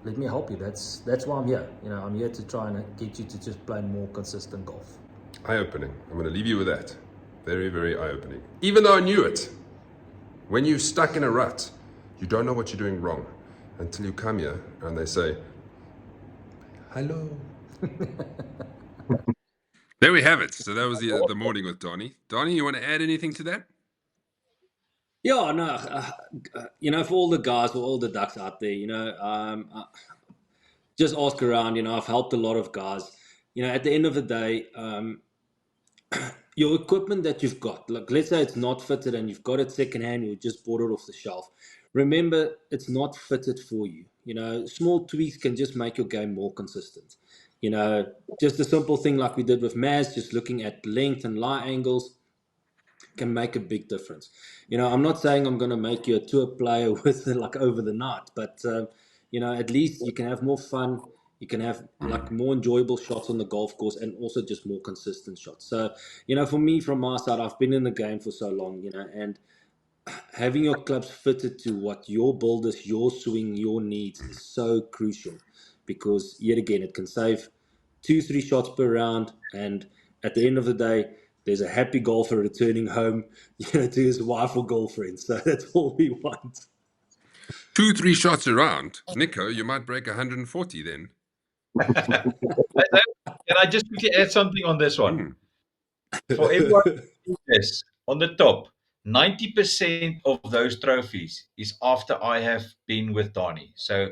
Speaker 15: let me help you. That's why I'm here. I'm here to try and get you to just play more consistent golf.
Speaker 1: Eye-opening. I'm going to leave you with that. Very, very eye-opening. Even though I knew it, when you're stuck in a rut, you don't know what you're doing wrong until you come here and they say, hello. There we have it. So that was the morning with Danie. Danie, you want to add anything to that?
Speaker 3: Yeah, no, for all the guys, for all the ducks out there, just ask around. I've helped a lot of guys. At the end of the day, your equipment that you've got, like let's say it's not fitted and you've got it secondhand, you just bought it off the shelf. Remember, it's not fitted for you. Small tweaks can just make your game more consistent. Just a simple thing like we did with Maz, just looking at length and lie angles can make a big difference. I'm not saying I'm going to make you a tour player with like over the night, but at least you can have more fun. You can have like more enjoyable shots on the golf course, and also just more consistent shots. So, for me, from my side, I've been in the game for so long, and having your clubs fitted to what your builders, your swing, your needs is so crucial, because yet again, it can save 2-3 shots per round, and at the end of the day, there's a happy golfer returning home, to his wife or girlfriend. So that's all we want.
Speaker 1: 2-3 shots around, Nico, you might break 140 then.
Speaker 2: Can I just quickly add something on this one? For everyone who this on the top, 90% of those trophies is after I have been with Danie. So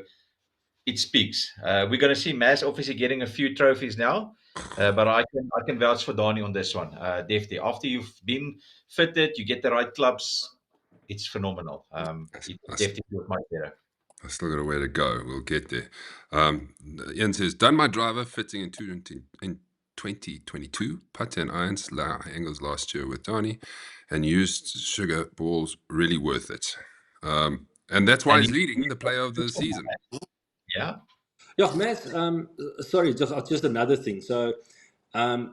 Speaker 2: it speaks. We're going to see Maz obviously getting a few trophies now, but I can vouch for Danie on this one. Definitely. After you've been fitted, you get the right clubs, it's phenomenal. It definitely feels much better.
Speaker 1: I still got a way to go. We'll get there. Ian says, done my driver fitting in 2022, putter and irons, angles last year with Danie, and used sugar balls. Really worth it. And that's why he's leading the player of the season.
Speaker 2: Yeah.
Speaker 3: Yeah, Matt, sorry, just another thing. So, I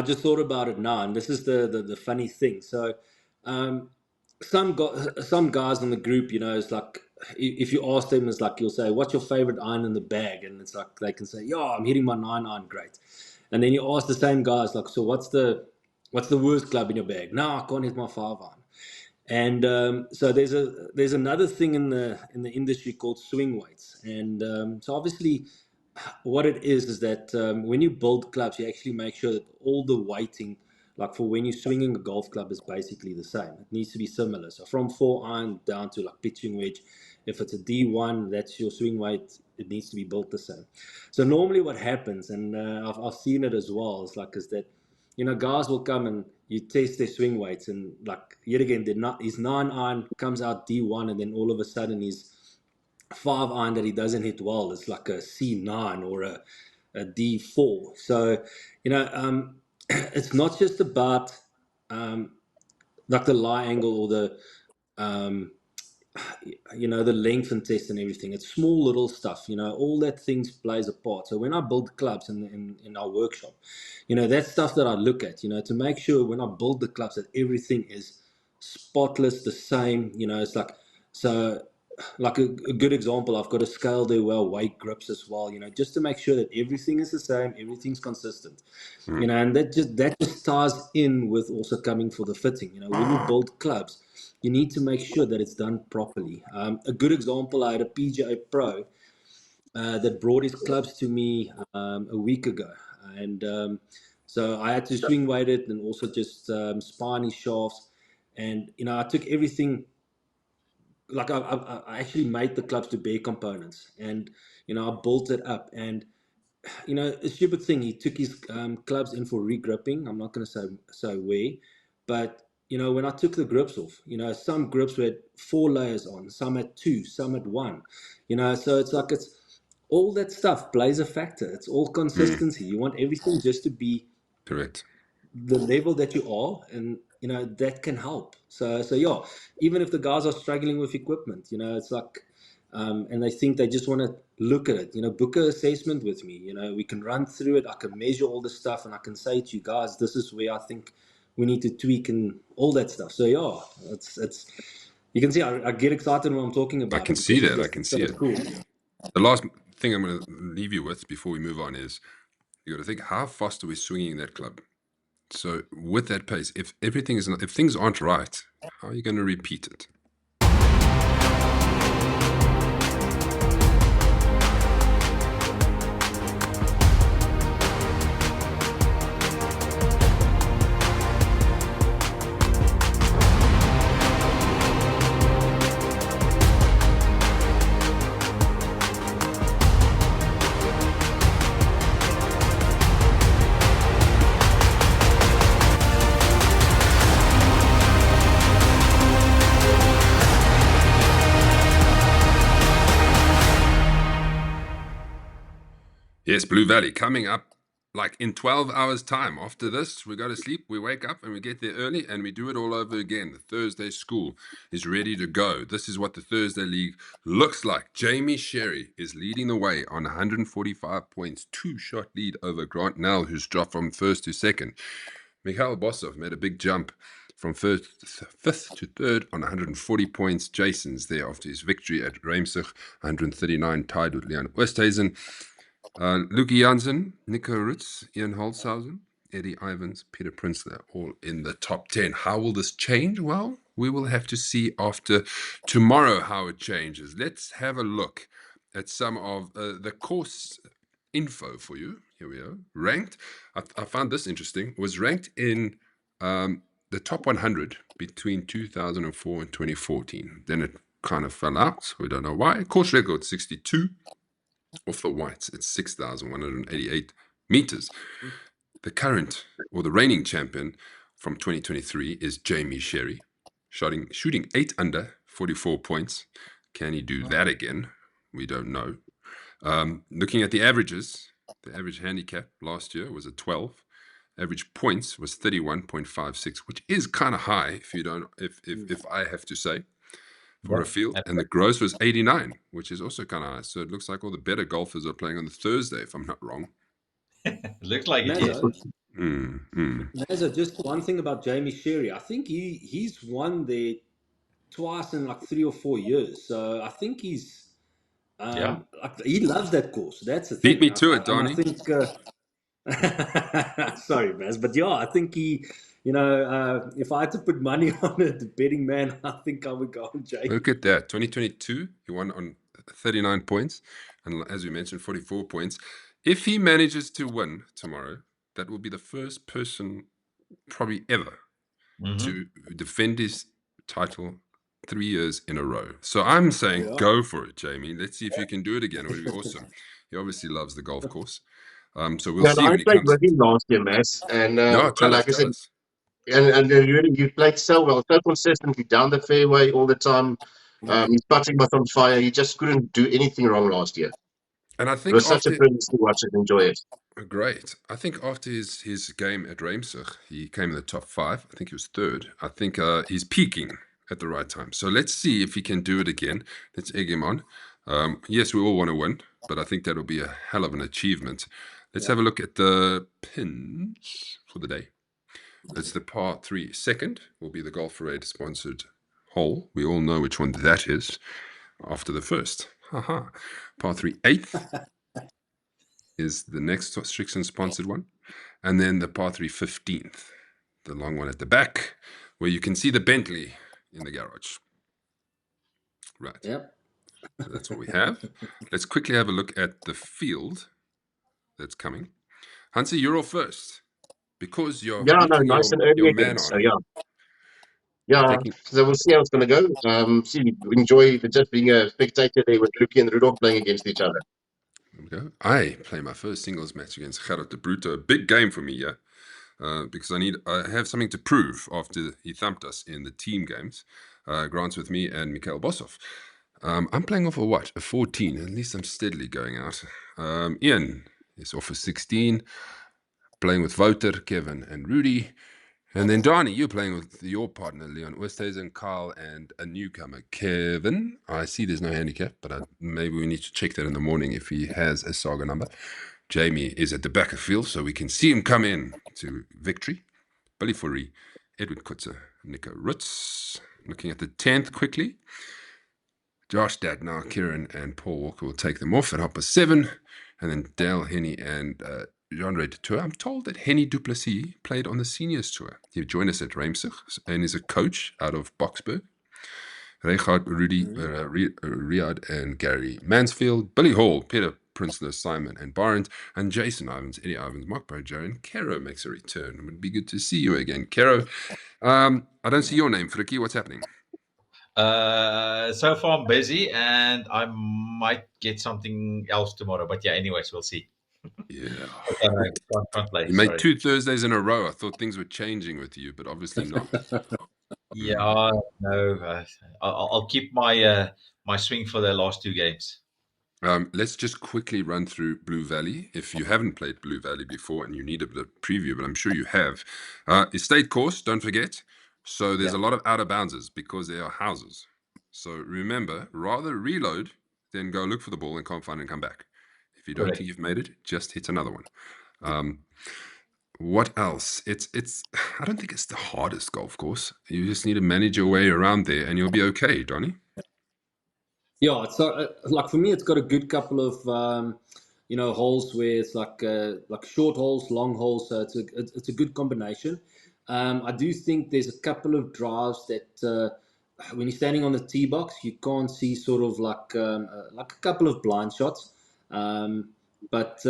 Speaker 3: just thought about it now, and this is the funny thing. So, some guys in the group, it's like, if you ask them, it's like, you'll say, what's your favorite iron in the bag? And it's like, they can say, yeah, I'm hitting my 9-iron, great. And then you ask the same guys, like, so what's the worst club in your bag? No, I can't hit my 5-iron. And so there's another thing in the industry called swing weights. And so obviously what it is that when you build clubs, you actually make sure that all the weighting, like for when you're swinging a golf club, is basically the same. It needs to be similar. So from 4-iron down to like pitching wedge, if it's a D1, that's your swing weight, it needs to be built the same. So normally what happens, and I've seen it as well, is that, guys will come and you test their swing weights, and like, yet again, his 9-iron comes out D1, and then all of a sudden his 5 iron that he doesn't hit well, it's like a C9 or a D4. So, it's not just about like the lie angle or the um, the length and test and everything. It's small little stuff, all that things plays a part. So when I build clubs in our workshop, that's stuff that I look at, to make sure when I build the clubs that everything is spotless, the same. It's like, so like a good example, I've got a scale there, weight grips as well, just to make sure that everything is the same, everything's consistent. And that just ties in with also coming for the fitting. When you build clubs, you need to make sure that it's done properly. A good example, I had a PGA pro that brought his clubs to me a week ago, and so I had to swing weight it and also just spine his shafts, and I took everything. Like I actually made the clubs to bare components, and I built it up. And a stupid thing. He took his clubs in for regripping. I'm not going to say where, but when I took the grips off, some grips had 4 layers on, some had 2, some had 1. So it's like it's all that stuff plays a factor. It's all consistency. You want everything just to be
Speaker 1: correct,
Speaker 3: the level that you are, and that can help. So yeah, even if the guys are struggling with equipment, it's like and they think they just want to look at it, book an assessment with me, we can run through it, I can measure all the stuff, and I can say to you guys, this is where I think we need to tweak and all that stuff. So yeah, it's you can see I get excited when I'm talking about
Speaker 1: I can
Speaker 3: it,
Speaker 1: see
Speaker 3: because
Speaker 1: that. I
Speaker 3: it's
Speaker 1: can
Speaker 3: just so
Speaker 1: see it.
Speaker 3: cool.
Speaker 1: The last thing I'm going to leave you with before we move on is you got to think, how fast are we swinging that club? So with that pace, if things aren't right, how are you going to repeat it? Yes, Blue Valley coming up like in 12 hours time. After this, we go to sleep, we wake up and we get there early and we do it all over again. The Thursday school is ready to go. This is what the Thursday League looks like. Jamie Sherry is leading the way on 145 points, 2-shot lead over Grant Nell, who's dropped from first to second. Mikhail Bossov made a big jump from fifth to third on 140 points. Jason's there after his victory at Reimsig, 139, tied with Leon Oosthuizen. Luki Jansen, Nico Ritz, Ian Holzhausen, Eddie Ivans, Peter Prinsley, all in the top 10. How will this change? Well, we will have to see after tomorrow how it changes. Let's have a look at some of the course info for you. Here we are. Ranked, I found this interesting, was ranked in the top 100 between 2004 and 2014. Then it kind of fell out. We don't know why. Course record 62. Off the whites, it's 6,188 meters. The current or the reigning champion from 2023 is Jamie Sherry, shooting 8 under, 44 points. Can he do that again? We don't know. Looking at the averages, the average handicap last year was a 12. Average points was 31.56, which is kind of high if I have to say, for a field. And the gross was 89, which is also kind of high. So it looks like all the better golfers are playing on the Thursday, if I'm not wrong.
Speaker 2: Looks like it is.
Speaker 3: Mazza, just one thing about Jamie Sherry. I think he's won there twice in like 3 or 4 years. So I think he's like, he loves that course. That's the thing.
Speaker 1: Beat me to it,
Speaker 3: And I
Speaker 1: Danie.
Speaker 3: think sorry, Maz, but yeah, I think he, if I had to put money on it, the betting man, I think I would go on Jamie.
Speaker 1: Look at that. 2022, he won on 39 points. And as we mentioned, 44 points. If he manages to win tomorrow, that will be the first person probably ever to defend his title 3 years in a row. So I'm saying go for it, Jamie. Let's see if you can do it again. It would be awesome. He obviously loves the golf course. So we'll see
Speaker 4: I
Speaker 1: when he
Speaker 4: played
Speaker 1: comes.
Speaker 4: with him last year, Mass, and
Speaker 1: Tell
Speaker 4: like I said,
Speaker 1: us.
Speaker 4: and you played so well, so consistently down the fairway all the time. His putting was on fire. He just couldn't do anything wrong last year.
Speaker 1: And I
Speaker 4: It
Speaker 1: think
Speaker 4: was such a
Speaker 1: after
Speaker 4: privilege to watch it, enjoy it.
Speaker 1: great, I think after his game at Reimsig, he came in the top 5. I think he was 3rd. I think he's peaking at the right time. So let's see if he can do it again. Let's egg him on. Yes, we all want to win, but I think that'll be a hell of an achievement. Let's have a look at the pins for the day. It's the par 3. Second will be the Golf Parade sponsored hole. We all know which one that is after the first. Haha. Par 3. 8th is the next Strixon sponsored one. And then the par 3 15th, the long one at the back, where you can see the Bentley in the garage. Right.
Speaker 3: Yep.
Speaker 1: So that's what we have. Let's quickly have a look at the field that's coming. Hansi, you're all first because you're
Speaker 4: Yeah, no,
Speaker 1: rooting
Speaker 4: nice and early
Speaker 1: your
Speaker 4: again.
Speaker 1: man
Speaker 4: So
Speaker 1: on.
Speaker 4: yeah. Yeah, so we'll see how it's going to go. Enjoy just being a spectator there with Luki and Rudolph playing against each other.
Speaker 1: There we go. I play my first singles match against Gerard de Bruyne. A big game for me, yeah. Because I have something to prove after he thumped us in the team games. Grant's with me and Mikhail Bosov. I'm playing off a 14. At least I'm steadily going out. Ian is off a 16. Playing with Wouter, Kevin, and Rudy. And then Danie, you're playing with your partner, Leon Oosthuizen, Carl, and a newcomer, Kevin. I see there's no handicap, but maybe we need to check that in the morning if he has a saga number. Jamie is at the back of field, so we can see him come in to victory. Billy Fourie, Edwin Kutzer, Nico Ritz. Looking at the 10th quickly. Josh Dadnar, Kieran, and Paul Walker will take them off at 7:30. And then Dale, Henny, and Jean-Ray de Tour. I'm told that Henny Duplessis played on the seniors tour. He joined us at Reimsig and is a coach out of Boksburg. Reinhard, Rudy, Riyad, and Gary Mansfield. Billy Hall, Peter Prinsloo, Simon, and Barnes. And Jason Ivans, Eddie Ivans, Mark Bojo, and Kero makes a return. It would be good to see you again, Kero. I don't see your name, Frikkie. What's happening?
Speaker 2: So far I'm busy and I might get something else tomorrow. But yeah, anyways, we'll see.
Speaker 1: Yeah.
Speaker 2: Can't play,
Speaker 1: You made
Speaker 2: sorry.
Speaker 1: 2 Thursdays in a row. I thought things were changing with you, but obviously not.
Speaker 2: Yeah, no. I'll keep my my swing for the last 2 games.
Speaker 1: Let's just quickly run through Blue Valley. If you haven't played Blue Valley before and you need a bit of preview, but I'm sure you have. Estate course, don't forget. So there's a lot of out of bounders because there are houses. So remember, rather reload than go look for the ball and can't find it and come back. If you don't think you've made it, just hit another one. What else? It's I don't think it's the hardest golf course. You just need to manage your way around there and you'll be okay, Donnie.
Speaker 3: Yeah, it's like for me, it's got a good couple of holes where it's like short holes, long holes. So it's a good combination. I do think there's a couple of drives that when you're standing on the tee box, you can't see sort of like a couple of blind shots. But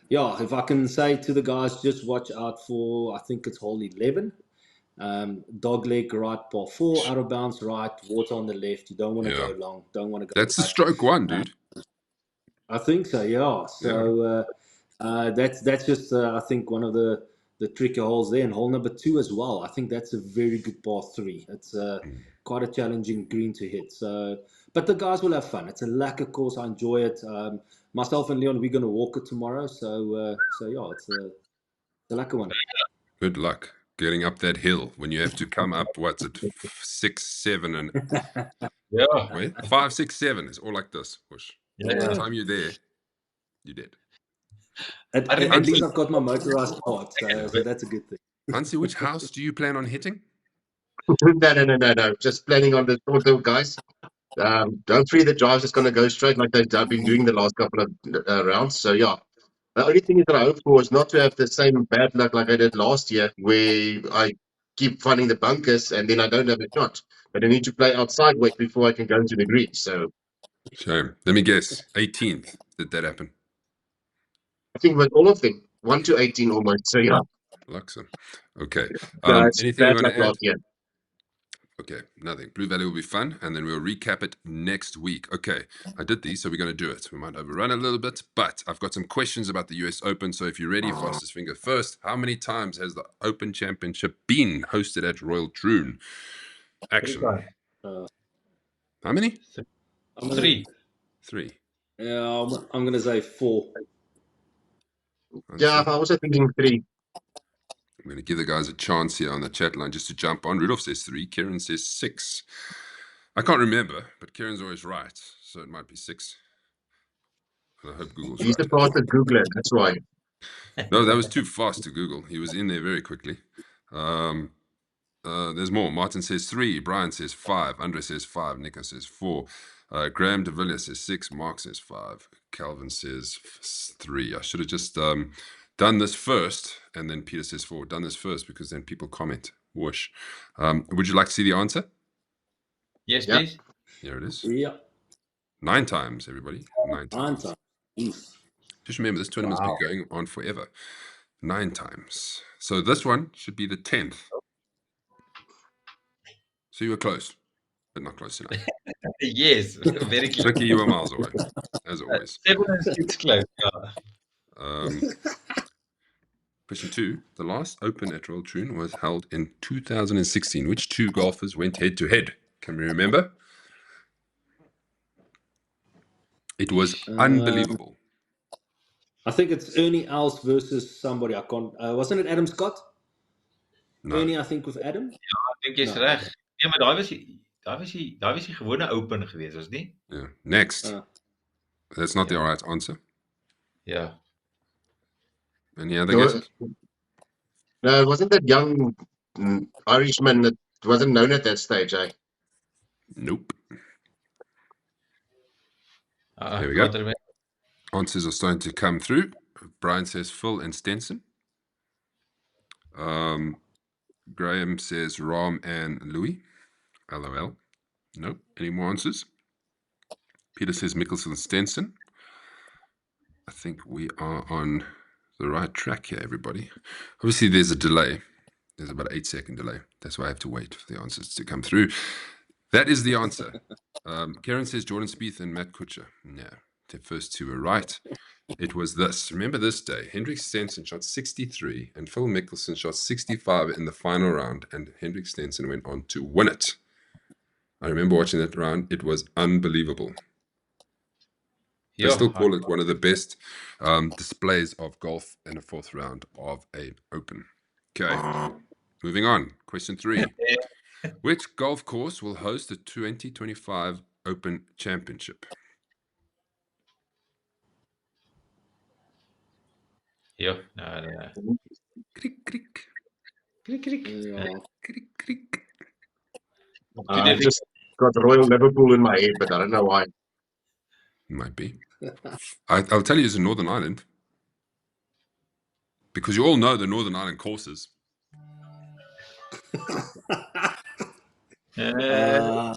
Speaker 3: yeah, if I can say to the guys, just watch out for, I think it's hole 11. Dog leg right, par 4, out of bounds right, water on the left. You don't want to go long, don't want to go
Speaker 1: That's the
Speaker 3: right.
Speaker 1: stroke one, dude.
Speaker 3: I think so, yeah. So that's just I think one of the tricky holes there, and hole number 2 as well. I think that's a very good par 3. It's quite a challenging green to hit. So, but the guys will have fun. It's a lacquer course. I enjoy it. Myself and Leon, we're going to walk it tomorrow. So yeah, it's a lacquer one.
Speaker 1: Good luck getting up that hill when you have to come up. What's it, 6, 7, and wait, 5, 6, 7 is all like this. Whoosh. By the time you're there, you're dead.
Speaker 3: At least I've got my motorized part, so that's a good thing.
Speaker 1: Hansi, which house do you plan on hitting?
Speaker 4: No. Just planning on the little guys. Don't free the drives. It's going to go straight like they've been doing the last couple of rounds. So yeah, the only thing that I hope for is not to have the same bad luck like I did last year, where I keep finding the bunkers and then I don't have a shot. But I need to play outside weight before I can go into the green. So
Speaker 1: shame. Let me guess. 18th. Did that happen?
Speaker 4: I think with all of them, 1 to 18 almost. So yeah.
Speaker 1: Luxon. Okay.
Speaker 4: It's
Speaker 1: Anything you
Speaker 4: bad
Speaker 1: want
Speaker 4: luck
Speaker 1: to add?
Speaker 4: last year.
Speaker 1: Okay, nothing. Blue Valley will be fun, and then we'll recap it next week. Okay, I did these, so we're going to do it. We might overrun a little bit, but I've got some questions about the US Open. So if you're ready, fastest finger first. How many times has the Open Championship been hosted at Royal Troon? Action. How many?
Speaker 2: Three.
Speaker 3: Yeah, I'm going to say 4.
Speaker 4: Yeah, I was thinking 3.
Speaker 1: I'm going to give the guys a chance here on the chat line just to jump on. Rudolph says 3. Kieran says 6. I can't remember, but Kieran's always right, so it might be 6. And I hope Google's
Speaker 4: He's
Speaker 1: right.
Speaker 4: the fastest Googler, that's why.
Speaker 1: No, that was too fast to Google. He was in there very quickly. There's more. Martin says 3. Brian says 5. Andre says 5. Nico says 4. Graham de Villiers says 6. Mark says 5. Calvin says 3. I should have just done this first, and then Peter says 4. Done this first because then people comment. Whoosh. Would you like to see the answer?
Speaker 2: Yes, please.
Speaker 1: Here it is.
Speaker 3: Yeah.
Speaker 1: 9 times, everybody. 9 times.
Speaker 3: 9 times.
Speaker 1: Just remember, this tournament's been going on forever. 9 times. So this one should be the 10th. So you were close, but not close enough.
Speaker 2: Yes, very close.
Speaker 1: Ricky, you were miles away, as always.
Speaker 2: 7 and 6 close.
Speaker 1: Question 2. The last Open at Royal Troon was held in 2016. Which 2 golfers went head-to-head? Can we remember? It was unbelievable.
Speaker 3: I think it's Ernie Els versus somebody. I can't. Wasn't it Adam Scott?
Speaker 1: No.
Speaker 3: Ernie, I think, with Adam.
Speaker 2: Ja, ek dink jy's reg. Nee, maar daai was die gewone Open geweest, was nie?
Speaker 1: Yeah. Next. That's not the right answer.
Speaker 2: Yeah.
Speaker 1: Any other guesses?
Speaker 4: No, it wasn't that young Irishman that wasn't known at that stage, eh?
Speaker 1: Nope. There we go. Answers are starting to come through. Brian says Phil and Stenson. Graham says Ram and Louis. LOL. Nope. Any more answers? Peter says Mickelson and Stenson. I think we are on the right track here, everybody. Obviously, there's a delay. There's about an 8-second delay. That's why I have to wait for the answers to come through. That is the answer. Karen says Jordan Spieth and Matt Kuchar. No, the first 2 were right. It was this. Remember this day. Hendrik Stenson shot 63 and Phil Mickelson shot 65 in the final round, and Hendrik Stenson went on to win it. I remember watching that round. It was unbelievable. They still call it one of the best displays of golf in the 4th round of an Open. Okay, moving on. Question 3. Which golf course will host the 2025 Open Championship?
Speaker 2: Ja, no.
Speaker 1: Crick, crick.
Speaker 2: Crick, crick.
Speaker 3: Yeah.
Speaker 1: Crick, crick.
Speaker 4: I just got Royal Liverpool in my head, but I don't know why.
Speaker 1: Might be. I'll tell you, it's in Northern Ireland. Because you all know the Northern Ireland courses.
Speaker 2: No.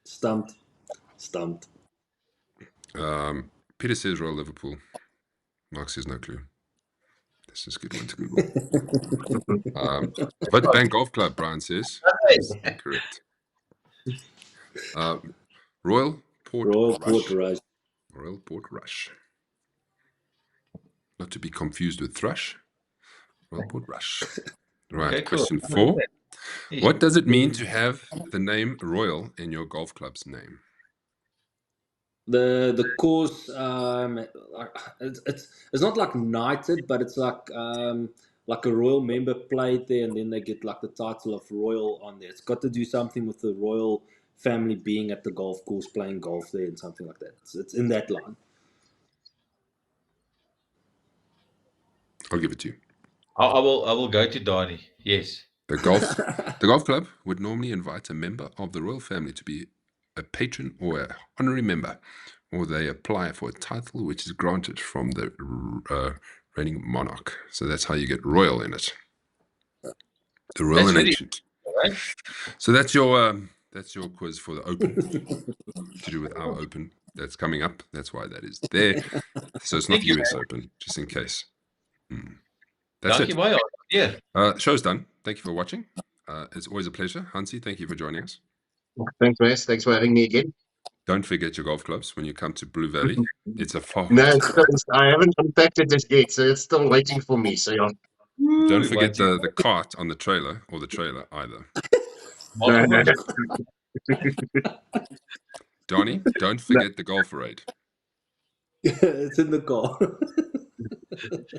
Speaker 3: Stumped.
Speaker 1: Peter says Royal Liverpool. Mark says no clue. This is a good one to Google. But Bank Golf Club, Brian says. Correct. Royal Port Rush. Royal Port Rush. Not to be confused with Thrush. Royal Port Rush. Right,
Speaker 2: Okay,
Speaker 1: question
Speaker 2: cool.
Speaker 1: 4. What does it mean to have the name Royal in your golf club's name?
Speaker 3: The course, it's not like knighted, but it's like a royal member played there, and then they get like the title of royal on there. It's got to do something with the royal family being at the golf course playing golf there and something like that. It's in that line.
Speaker 1: I'll give it to you.
Speaker 2: I will go to Danie. Yes.
Speaker 1: The golf club would normally invite a member of the royal family to be a patron or an honorary member, or they apply for a title which is granted from the reigning monarch. So that's how you get royal in it. The royal and ancient.
Speaker 2: Right?
Speaker 1: So that's your quiz for the Open to do with our Open that's coming up. That's why that is there. So it's not the US Open, just in case. That's
Speaker 2: Thank you,
Speaker 1: it.
Speaker 2: Maya. Yeah.
Speaker 1: Show's done. Thank you for watching. It's always a pleasure. Hansi, thank you for joining us.
Speaker 4: Thanks, Wes. Thanks for having me again.
Speaker 1: Don't forget your golf clubs when you come to Blue Valley. It's a far.
Speaker 4: No, I haven't unpacked it just yet, so it's still waiting for me. So yeah.
Speaker 1: Don't forget the cart on the trailer, or the trailer either.
Speaker 2: Multiple
Speaker 4: no.
Speaker 2: motor.
Speaker 1: Donnie, don't forget the golf raid.
Speaker 3: It's in the car.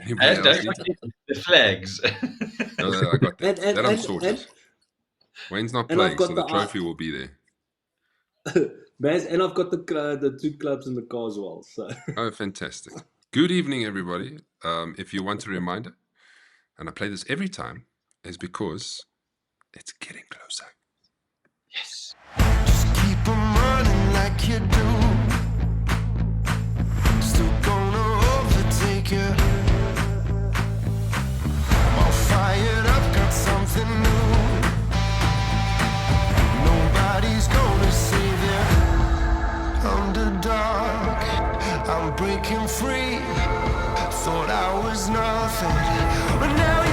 Speaker 1: Anybody
Speaker 2: And
Speaker 1: else
Speaker 2: don't
Speaker 1: need
Speaker 2: forget the flags.
Speaker 1: No, I got that.
Speaker 3: And
Speaker 1: That I'm sorted. Wayne's not playing, so the trophy will be there.
Speaker 3: Maz, and I've got the 2 clubs in the car as well. So
Speaker 1: Oh, fantastic. Good evening, everybody. If you want a reminder, and I play this every time, is because it's getting closer.
Speaker 2: Yes.
Speaker 9: Keep 'em running like you do. Still gonna overtake you. All fired up, got something new. Nobody's gonna save you. Underdog, I'm breaking free. Thought I was nothing, but now